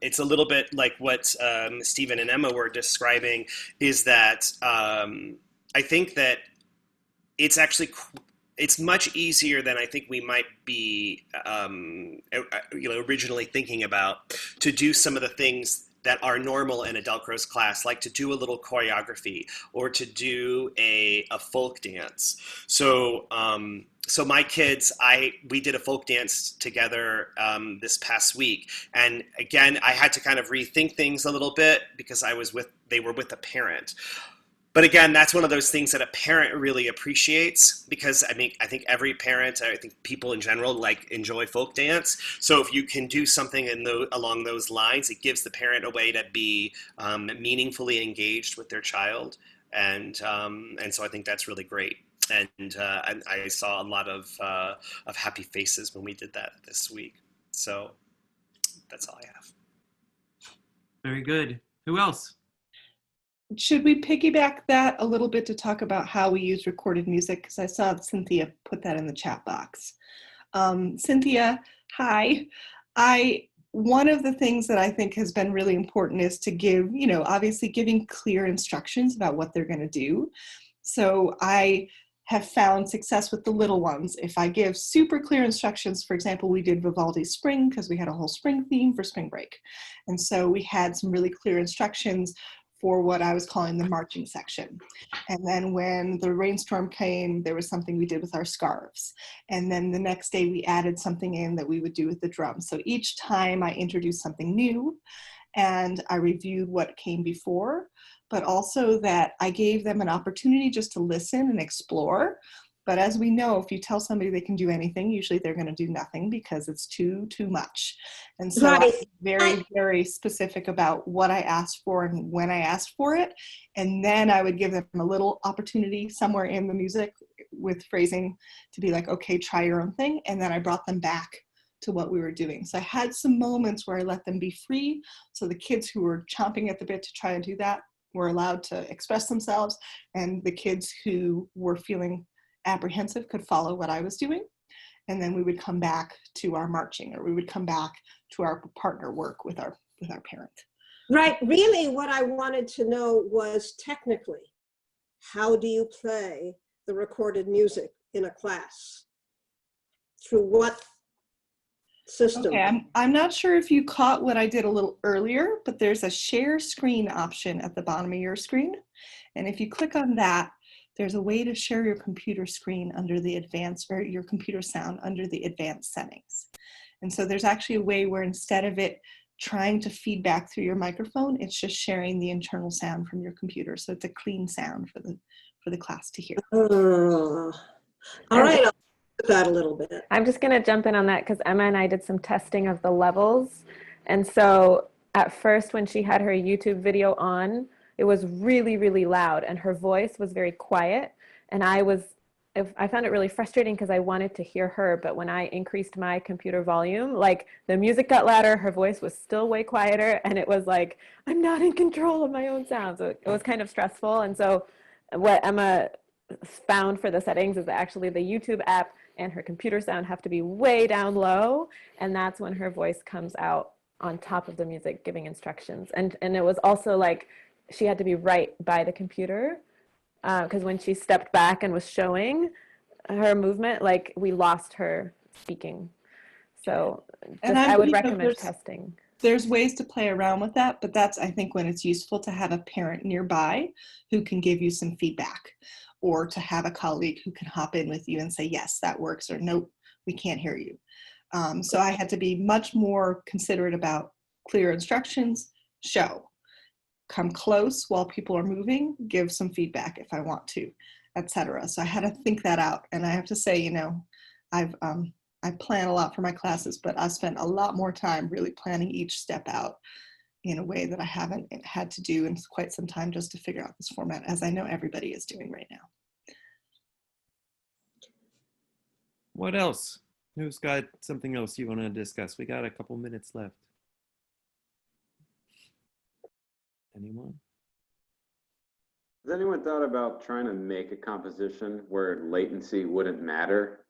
Speaker 8: it's a little bit like what Stephen and Emma were describing, is that I think that it's much easier than I think we might be originally thinking about, to do some of the things that are normal in a Delcros class, like to do a little choreography or to do a folk dance. So my kids, we did a folk dance together this past week. And again, I had to kind of rethink things a little bit because they were with a parent. But again, that's one of those things that a parent really appreciates, because I think every parent, I think people in general enjoy folk dance. So if you can do something along those lines, it gives the parent a way to be meaningfully engaged with their child. And so I think that's really great. And I saw a lot of happy faces when we did that this week. So that's all I have.
Speaker 1: Very good. Who else?
Speaker 9: Should we piggyback that a little bit to talk about how we use recorded music? Because I saw Cynthia put that in the chat box. Cynthia, hi. One of the things that I think has been really important is to give, obviously giving clear instructions about what they're going to do. So I have found success with the little ones. If I give super clear instructions, for example, we did Vivaldi's Spring because we had a whole spring theme for spring break. And so we had some really clear instructions for what I was calling the marching section. And then when the rainstorm came, there was something we did with our scarves. And then the next day we added something in that we would do with the drums. So each time I introduced something new and I reviewed what came before, but also that I gave them an opportunity just to listen and explore. But as we know, if you tell somebody they can do anything, usually they're going to do nothing because it's too much. And so I
Speaker 10: Right.
Speaker 9: was very, very specific about what I asked for and when I asked for it. And then I would give them a little opportunity somewhere in the music with phrasing to be like, okay, try your own thing. And then I brought them back to what we were doing. So I had some moments where I let them be free. So the kids who were chomping at the bit to try and do that were allowed to express themselves. And the kids who were feeling apprehensive could follow what I was doing. And then we would come back to our marching, or we would come back to our partner work with our parent.
Speaker 10: Right. Really, what I wanted to know was technically, how do you play the recorded music in a class? Through what system?
Speaker 9: Okay, I'm not sure if you caught what I did a little earlier, but there's a share screen option at the bottom of your screen. And if you click on that, there's a way to share your computer screen under the advanced, or your computer sound under the advanced settings. And so there's actually a way where instead of it trying to feedback through your microphone, it's just sharing the internal sound from your computer. So it's a clean sound for the class to hear.
Speaker 10: All right, I'll look at that a little bit.
Speaker 7: I'm just going to jump in on that because Emma and I did some testing of the levels. And so at first when she had her YouTube video on, it was really, really loud and her voice was very quiet. And I found it really frustrating because I wanted to hear her. But when I increased my computer volume, like the music got louder, her voice was still way quieter. And it was like, I'm not in control of my own sound. So it was kind of stressful. And so what Emma found for the settings is that actually the YouTube app and her computer sound have to be way down low. And that's when her voice comes out on top of the music giving instructions. And it was also like, she had to be right by the computer because when she stepped back and was showing her movement, like we lost her speaking. So I would recommend testing.
Speaker 9: There's ways to play around with that, but that's, I think, when it's useful to have a parent nearby who can give you some feedback, or to have a colleague who can hop in with you and say, yes, that works, or nope, we can't hear you. So I had to be much more considerate about clear instructions, show. Come close while people are moving, give some feedback if I want to, etc. So I had to think that out. And I have to say, you know, I plan a lot for my classes, but I spent a lot more time really planning each step out in a way that I haven't had to do in quite some time just to figure out this format, as I know everybody is doing right now.
Speaker 1: What else? Who's got something else you want to discuss? We got a couple minutes left. Anyone?
Speaker 6: Has anyone thought about trying to make a composition where latency wouldn't matter?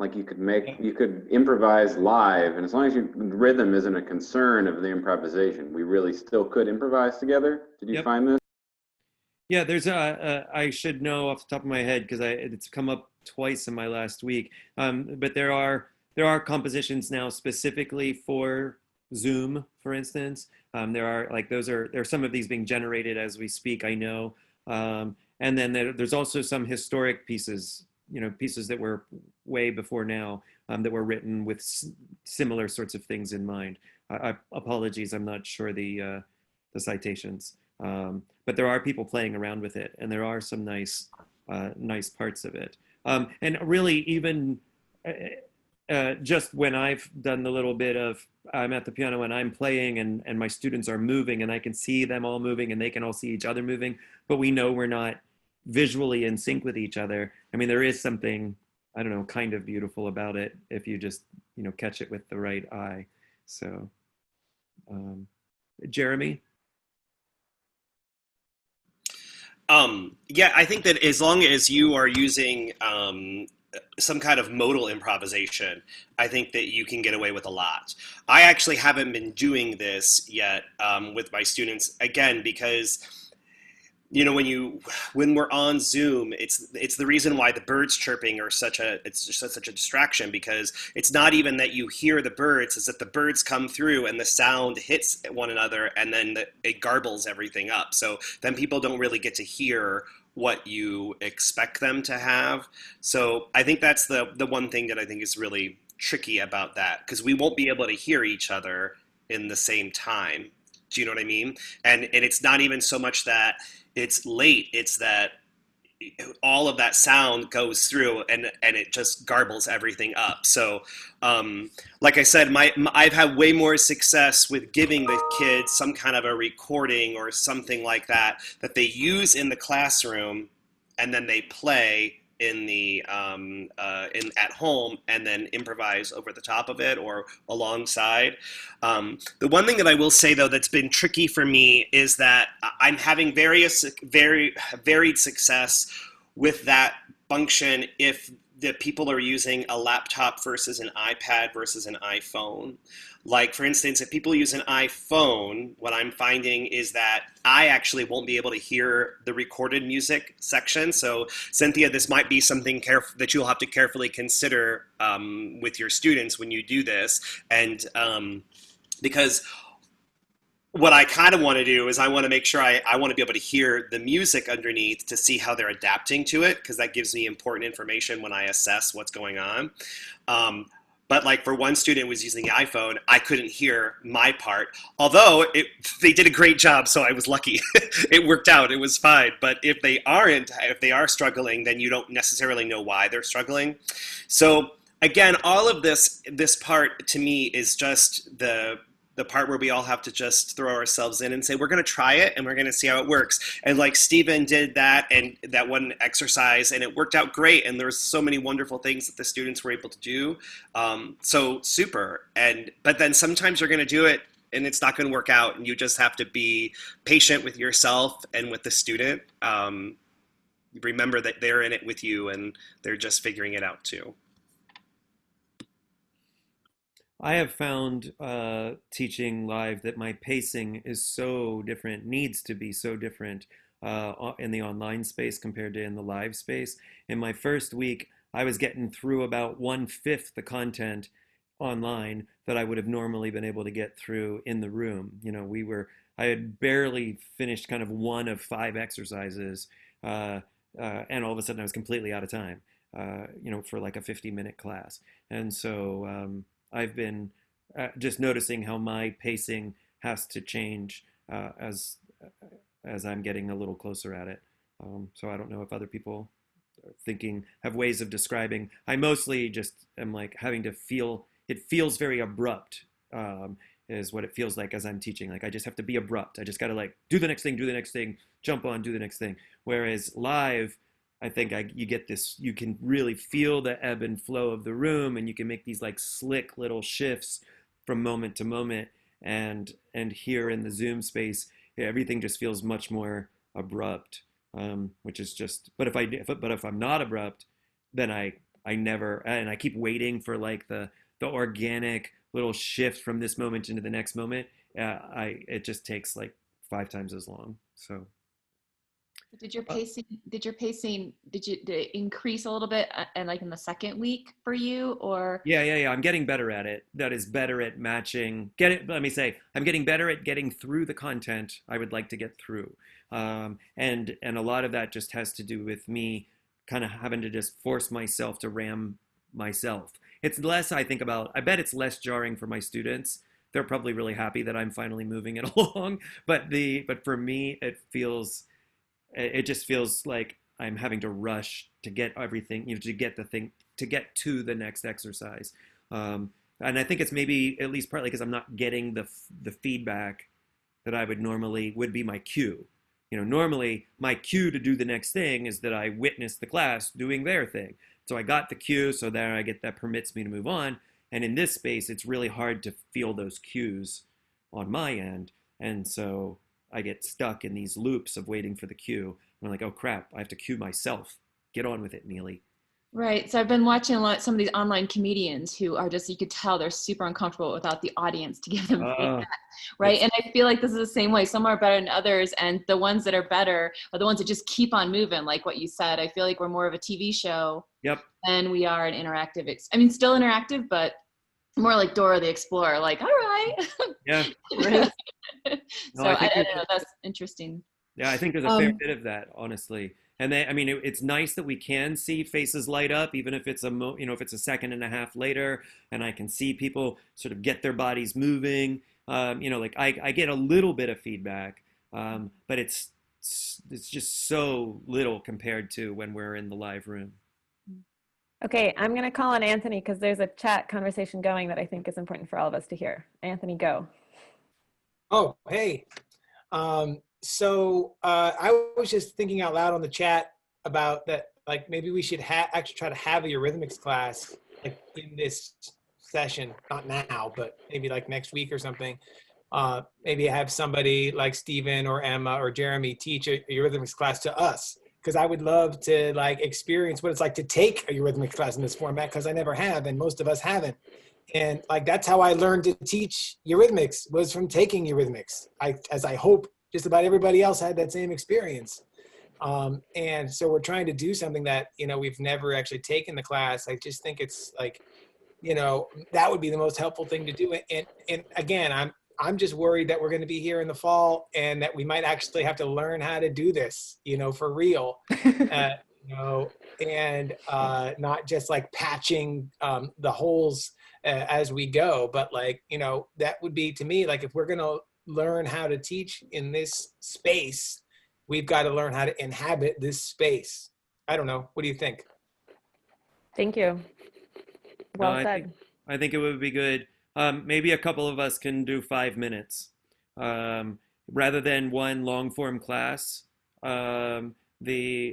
Speaker 6: Like you could improvise live, and as long as your rhythm isn't a concern of the improvisation, we really still could improvise together. Did you find this?
Speaker 1: Yeah, there's I should know off the top of my head because it's come up twice in my last week. But there are compositions now specifically for Zoom, for instance. There are some of these being generated as we speak, I know. And then there's also some historic pieces, pieces that were way before now that were written with similar sorts of things in mind. Apologies, I'm not sure the citations. But there are people playing around with it, and there are some nice parts of it. And really, even just when I've done the little bit of I'm at the piano and I'm playing and my students are moving and I can see them all moving and they can all see each other moving, but we know we're not visually in sync with each other. I mean, there is something, I don't know, kind of beautiful about it if you just, catch it with the right eye. So, Jeremy?
Speaker 8: Yeah, I think that as long as you are using some kind of modal improvisation, I think that you can get away with a lot. I actually haven't been doing this yet with my students, again, because you know, when we're on Zoom, it's the reason why the birds chirping are it's just such a distraction, because it's not even that you hear the birds, it's that the birds come through and the sound hits one another, and then it garbles everything up. So then people don't really get to hear what you expect them to have. So I think that's the one thing that I think is really tricky about that, because we won't be able to hear each other in the same time. Do you know what I mean? And it's not even so much that it's late, it's that all of that sound goes through and it just garbles everything up. So like I said, I've had way more success with giving the kids some kind of a recording or something like that they use in the classroom, and then they play in the at home and then improvise over the top of it or alongside. The one thing that I will say though that's been tricky for me is that I'm having very varied success with that function if the people are using a laptop versus an iPad versus an iPhone. Like, for instance, if people use an iPhone, what I'm finding is that I actually won't be able to hear the recorded music section. So, Cynthia, this might be something that you'll have to carefully consider with your students when you do this. And because what I kind of want to do is I want to make sure I want to be able to hear the music underneath to see how they're adapting to it, because that gives me important information when I assess what's going on. But like for one student who was using the iPhone, I couldn't hear my part, although they did a great job, so I was lucky. It worked out, it was fine. But if they are struggling, then you don't necessarily know why they're struggling. So again, all of this part to me is just the part where we all have to just throw ourselves in and say, we're going to try it and we're going to see how it works. And like Stephen did that and that one exercise, and it worked out great. And there's so many wonderful things that the students were able to do. So super. But then sometimes you're going to do it and it's not going to work out, and you just have to be patient with yourself and with the student. Remember that they're in it with you and they're just figuring it out too.
Speaker 1: I have found teaching live that my pacing is so different, needs to be so different in the online space compared to in the live space. In my first week, I was getting through about 1/5 the content online that I would have normally been able to get through in the room. You know, I had barely finished kind of 1 of 5 exercises, and all of a sudden I was completely out of time, you know, for like a 50-minute class. And so I've been just noticing how my pacing has to change as I'm getting a little closer at it. So I don't know if other people are have ways of describing. I mostly just am like having to feel, it feels very abrupt, is what it feels like as I'm teaching. Like I just have to be abrupt. I just got to like do the next thing, jump on, do the next thing. Whereas live, I think you get this, you can really feel the ebb and flow of the room, and you can make these like slick little shifts from moment to moment. And here in the Zoom space, everything just feels much more abrupt, which is just, but if I'm not abrupt, then I never, and I keep waiting for like the organic little shift from this moment into the next moment. It just takes like 5 times as long. So.
Speaker 11: Did it increase a little bit and like in the second week for you, or?
Speaker 1: Yeah. I'm getting better at it. That is better at matching. Let me say, I'm getting better at getting through the content I would like to get through. And a lot of that just has to do with me kind of having to just force myself to ram myself. It's less, I bet it's less jarring for my students. They're probably really happy that I'm finally moving it along. But for me, it just feels like I'm having to rush to get everything, you know, to get to the next exercise. And I think it's maybe at least partly because I'm not getting the feedback that I would be my cue. You know, normally my cue to do the next thing is that I witness the class doing their thing. So I got the cue, so there that permits me to move on. And in this space, it's really hard to feel those cues on my end. And so I get stuck in these loops of waiting for the cue. I'm like, oh crap, I have to cue myself. Get on with it, Neely.
Speaker 11: Right. So I've been watching some of these online comedians who are just, you could tell they're super uncomfortable without the audience to give them feedback. Right. And I feel like this is the same way. Some are better than others. And the ones that are better are the ones that just keep on moving. Like what you said, I feel like we're more of a TV show than we are an interactive. I mean, still interactive, but more like Dora the Explorer, like, all right.
Speaker 1: Yeah.
Speaker 11: So I don't know, that's interesting.
Speaker 1: Yeah, I think there's a fair bit of that, honestly. And I mean, it's nice that we can see faces light up, even if it's if it's a second and a half later, and I can see people sort of get their bodies moving. Like I get a little bit of feedback, but it's just so little compared to when we're in the live room.
Speaker 7: Okay, I'm going to call on Anthony because there's a chat conversation going that I think is important for all of us to hear. Anthony, go.
Speaker 12: Oh, hey. So I was just thinking out loud on the chat about that, like maybe we should actually try to have a Eurythmics class like in this session, not now, but maybe like next week or something. Maybe have somebody like Stephen or Emma or Jeremy teach a Eurythmics class to us, because I would love to like experience what it's like to take a Eurythmics class in this format, because I never have, and most of us haven't. And like that's how I learned to teach Eurythmics, was from taking Eurythmics. As I hope just about everybody else had that same experience. And so we're trying to do something that, we've never actually taken the class. I just think it's like, that would be the most helpful thing to do. And again, I'm just worried that we're going to be here in the fall and that we might actually have to learn how to do this, for real, and not just like patching the holes as we go. But like, that would be, to me, like if we're going to learn how to teach in this space, we've got to learn how to inhabit this space. I don't know. What do you think?
Speaker 7: Thank you. Well said.
Speaker 1: I think it would be good. Maybe a couple of us can do 5 minutes rather than one long form class. I'm sure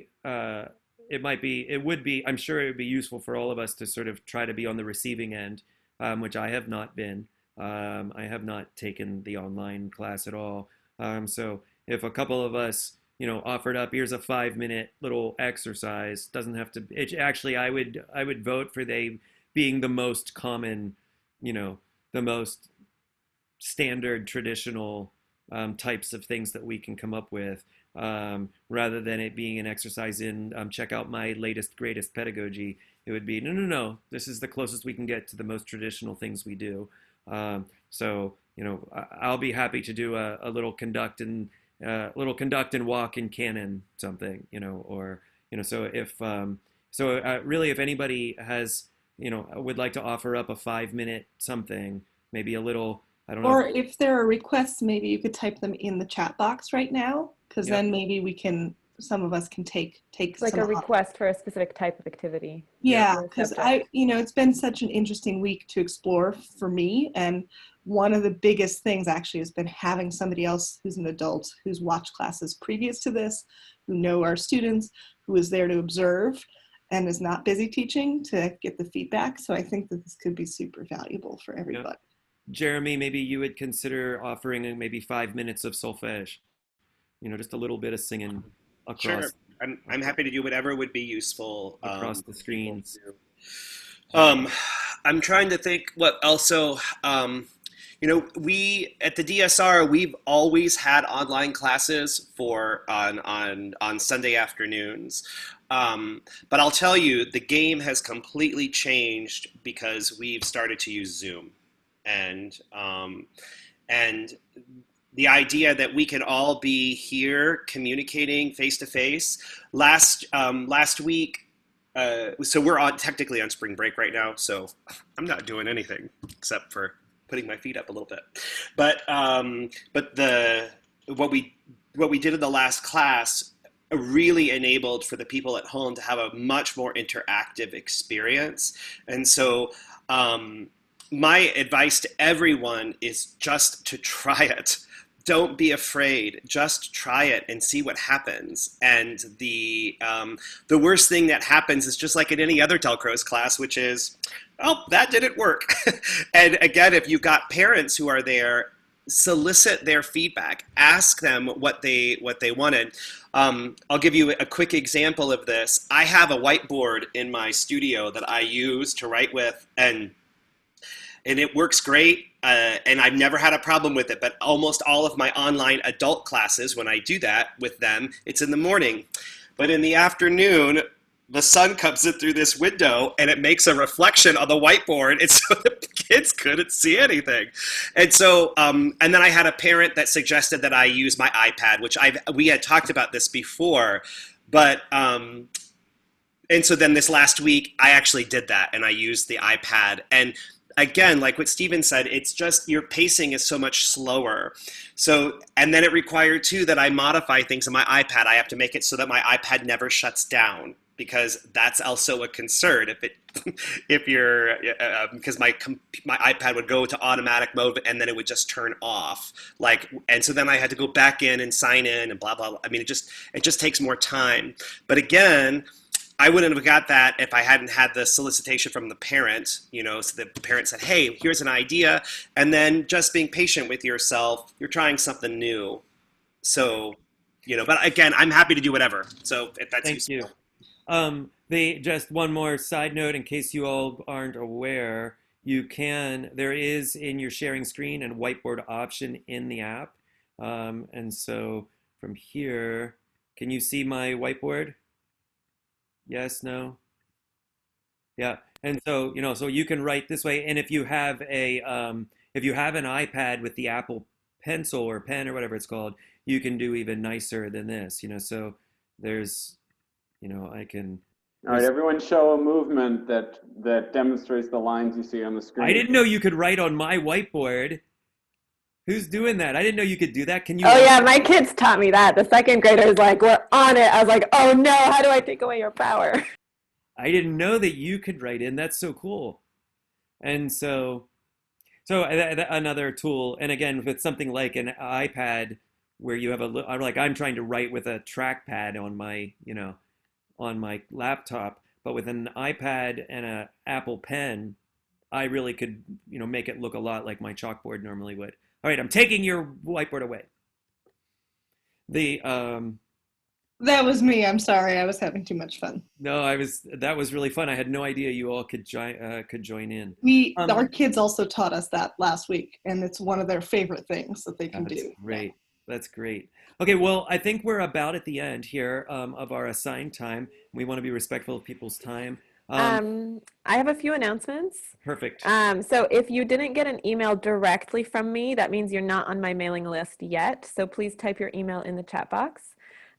Speaker 1: it would be useful for all of us to sort of try to be on the receiving end, which I have not been. I have not taken the online class at all. So if a couple of us, offered up, here's a 5-minute little exercise, doesn't have to, actually, I would vote for they being the most common, the most standard traditional types of things that we can come up with, rather than it being an exercise in check out my latest, greatest pedagogy. It would be, no, this is the closest we can get to the most traditional things we do. So, I'll be happy to do a little conduct and walk in canon something, so if, really, if anybody has, would like to offer up a 5-minute something, maybe a little, I don't know.
Speaker 9: Or if there are requests, maybe you could type them in the chat box right now, because then maybe some of us can take
Speaker 7: like a request for a specific type of activity.
Speaker 9: Yeah, because it's been such an interesting week to explore for me. And one of the biggest things actually has been having somebody else who's an adult, who's watched classes previous to this, who know our students, who is there to observe and is not busy teaching, to get the feedback. So I think that this could be super valuable for everybody.
Speaker 1: Yeah. Jeremy, maybe you would consider offering maybe 5 minutes of solfege, just a little bit of singing across.
Speaker 8: Sure, I'm happy to do whatever would be useful
Speaker 1: across the screens.
Speaker 8: I'm trying to think what also, we at the DSR, we've always had online classes on Sunday afternoons. But I'll tell you, the game has completely changed because we've started to use Zoom, and the idea that we can all be here communicating face to face. Last week, so we're technically on spring break right now, so I'm not doing anything except for putting my feet up a little bit. But what we did in the last class really enabled for the people at home to have a much more interactive experience. And so my advice to everyone is just to try it. Don't be afraid. Just try it and see what happens. And the worst thing that happens is just like in any other Delcros class, which is, oh, that didn't work. And again, if you've got parents who are there, solicit their feedback, ask them what they wanted. I'll give you a quick example of this. I have a whiteboard in my studio that I use to write with, and it works great, and I've never had a problem with it. But almost all of my online adult classes, when I do that with them, it's in the morning. But in the afternoon, the sun comes in through this window and it makes a reflection on the whiteboard, and so the kids couldn't see anything. And so, and then I had a parent that suggested that I use my iPad, which we had talked about this before, but and so then this last week I actually did that and I used the iPad. And again, like what Stephen said, it's just your pacing is so much slower. So, and then it required too that I modify things on my iPad. I have to make it so that my iPad never shuts down, because that's also a concern. Because my iPad would go to automatic mode and then it would just turn off. And so then I had to go back in and sign in and blah, blah, blah. I mean, it just takes more time. But again, I wouldn't have got that if I hadn't had the solicitation from the parent, so the parent said, hey, here's an idea. And then just being patient with yourself, you're trying something new. So, but again, I'm happy to do whatever. So if that's
Speaker 1: Thank
Speaker 8: useful.
Speaker 1: you. Just one more side note in case you all aren't aware, there is in your sharing screen a whiteboard option in the app. And so from here, can you see my whiteboard? Yes, no? Yeah. And so, so you can write this way. And if you have an iPad with the Apple Pencil or pen or whatever it's called, you can do even nicer than this, so there's, I can.
Speaker 6: All right, everyone show a movement that demonstrates the lines you see on the screen.
Speaker 1: I didn't know you could write on my whiteboard. Who's doing that? I didn't know you could do that. Can you?
Speaker 7: Oh yeah, my kids taught me that. The second graders we're on it. I was like, oh no, how do I take away your power?
Speaker 1: I didn't know that you could write in. That's so cool. And so another tool, and again, if it's something like an iPad where you have I'm trying to write with a trackpad on my, on my laptop, but with an iPad and an Apple Pen, I really could, make it look a lot like my chalkboard normally would. All right, I'm taking your whiteboard away.
Speaker 9: That was me. I'm sorry. I was having too much fun.
Speaker 1: No, that was really fun. I had no idea you all could join in.
Speaker 9: Our kids also taught us that last week, and it's one of their favorite things that they can do.
Speaker 1: Great. That's great. Okay, well, I think we're about at the end here of our assigned time. We want to be respectful of people's time.
Speaker 7: I have a few announcements.
Speaker 1: Perfect.
Speaker 7: So if you didn't get an email directly from me, that means you're not on my mailing list yet. So please type your email in the chat box.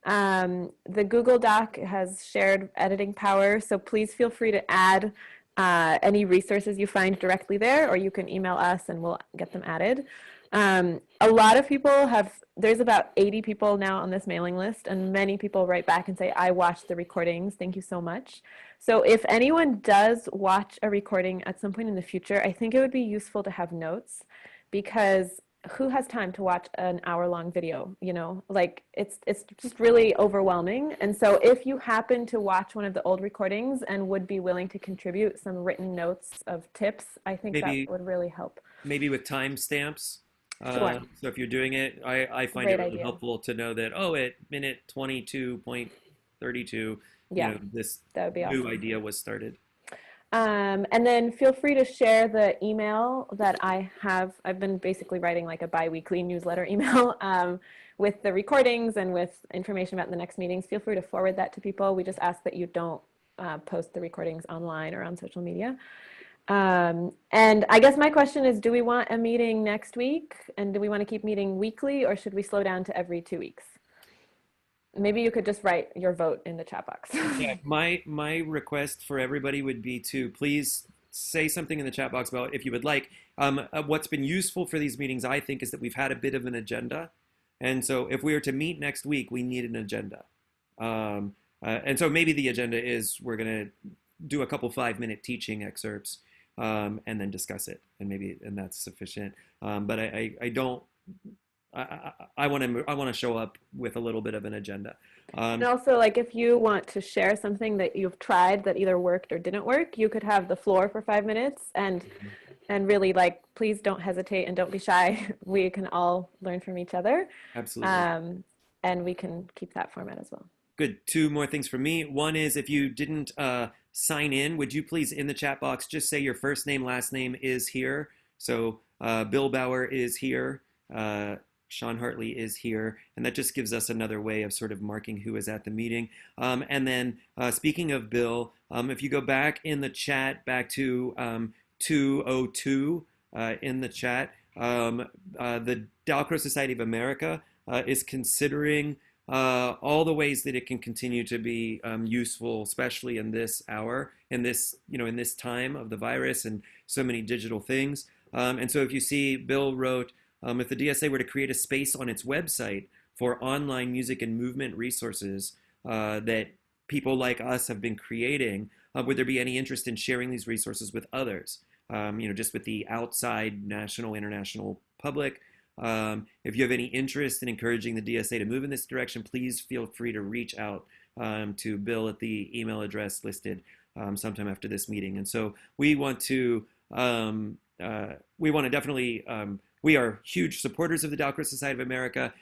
Speaker 7: The Google Doc has shared editing power, so please feel free to add any resources you find directly there, or you can email us and we'll get them added. A lot of people there's about 80 people now on this mailing list, and many people write back and say, I watched the recordings. Thank you so much. So if anyone does watch a recording at some point in the future, I think it would be useful to have notes, because who has time to watch an hour-long video? It's just really overwhelming. And so if you happen to watch one of the old recordings and would be willing to contribute some written notes of tips, I think that would really help.
Speaker 1: Maybe with timestamps.
Speaker 7: Sure.
Speaker 1: So if you're doing it, I find
Speaker 7: Great
Speaker 1: it really
Speaker 7: idea.
Speaker 1: helpful to know that, at minute 22.32, this
Speaker 7: that would be
Speaker 1: new
Speaker 7: awesome.
Speaker 1: idea was started.
Speaker 7: And then feel free to share the email that I have. I've been basically writing like a bi-weekly newsletter email with the recordings and with information about the next meetings. Feel free to forward that to people. We just ask that you don't post the recordings online or on social media. And I guess my question is, do we want a meeting next week? And do we want to keep meeting weekly, or should we slow down to every 2 weeks? Maybe you could just write your vote in the chat box.
Speaker 1: Yeah, my request for everybody would be to please say something in the chat box about, if you would like. What's been useful for these meetings, I think, is that we've had a bit of an agenda. And so if we are to meet next week, we need an agenda. And so maybe the agenda is we're going to do a couple 5-minute teaching excerpts and then discuss it. And that's sufficient. But I want to show up with a little bit of an agenda.
Speaker 7: And also, if you want to share something that you've tried that either worked or didn't work, you could have the floor for 5 minutes, and and really, like, please don't hesitate and don't be shy. We can all learn from each other.
Speaker 1: Absolutely.
Speaker 7: And we can keep that format as well.
Speaker 1: Good. Two more things from me. One is if you didn't sign in, would you please in the chat box just say your first name, last name is here. So Bill Bauer is here. Sean Hartley is here. And that just gives us another way of sort of marking who is at the meeting. And then speaking of Bill, if you go back in the chat, back to 202 in the chat, the Dalcroze Society of America is considering all the ways that it can continue to be useful, especially in this hour, in this time of the virus and so many digital things. And so if you see, Bill wrote, if the DSA were to create a space on its website for online music and movement resources that people like us have been creating, would there be any interest in sharing these resources with others? Just with the outside national, international public. If you have any interest in encouraging the DSA to move in this direction, please feel free to reach out to Bill at the email address listed sometime after this meeting. And so we want to definitely, we are huge supporters of the Dalcroze Society of America.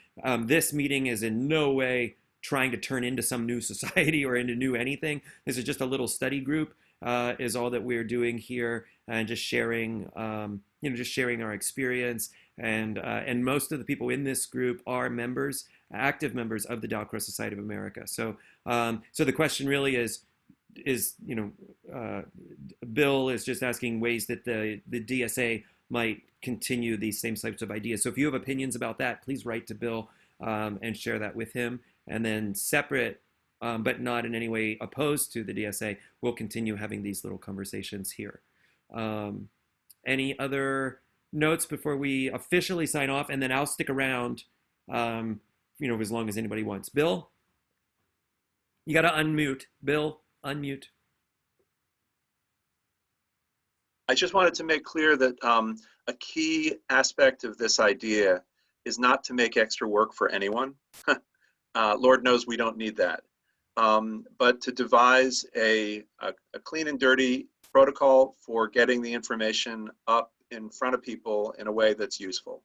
Speaker 1: This meeting is in no way trying to turn into some new society or into new anything. This is just a little study group is all that we're doing here, and just sharing, just sharing our experience. And most of the people in this group are members, active members of the Dalcroze Society of America. So, so the question really is, Bill is just asking ways that the DSA might continue these same types of ideas. So if you have opinions about that, please write to Bill and share that with him. And then separate, but not in any way opposed to the DSA, we'll continue having these little conversations here. Any other notes before we officially sign off? And then I'll stick around, as long as anybody wants. Bill, you got to unmute. Bill, unmute.
Speaker 13: I just wanted to make clear that a key aspect of this idea is not to make extra work for anyone. Lord knows we don't need that. But to devise a clean and dirty protocol for getting the information up in front of people in a way that's useful.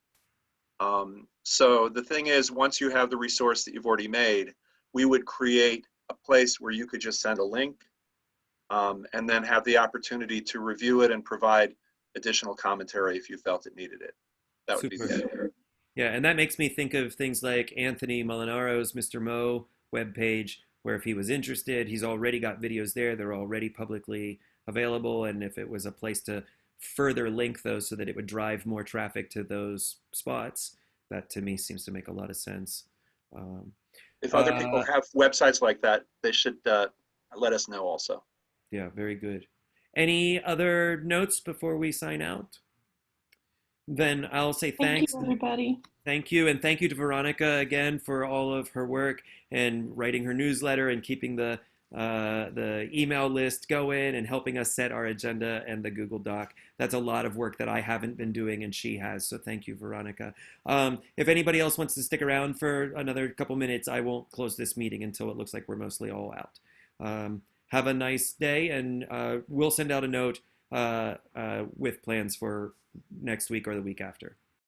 Speaker 13: So the thing is, once you have the resource that you've already made, we would create a place where you could just send a link and then have the opportunity to review it and provide additional commentary if you felt it needed it. That would be good.
Speaker 1: Yeah, and that makes me think of things like Anthony Molinaro's Mr. Mo webpage, where if he was interested, he's already got videos there. They're already publicly available. And if it was a place to further link those so that it would drive more traffic to those spots, that to me seems to make a lot of sense.
Speaker 13: If other people have websites like that, they should let us know also.
Speaker 1: Yeah, very good. Any other notes before we sign out? Then I'll say thanks.
Speaker 9: Thank you, everybody.
Speaker 1: Thank you, and thank you to Veronica again for all of her work and writing her newsletter and keeping the email list going and helping us set our agenda and the Google Doc. That's a lot of work that I haven't been doing and she has, so thank you, Veronica. If anybody else wants to stick around for another couple minutes, I won't close this meeting until it looks like we're mostly all out. Have a nice day, and we'll send out a note with plans for next week or the week after.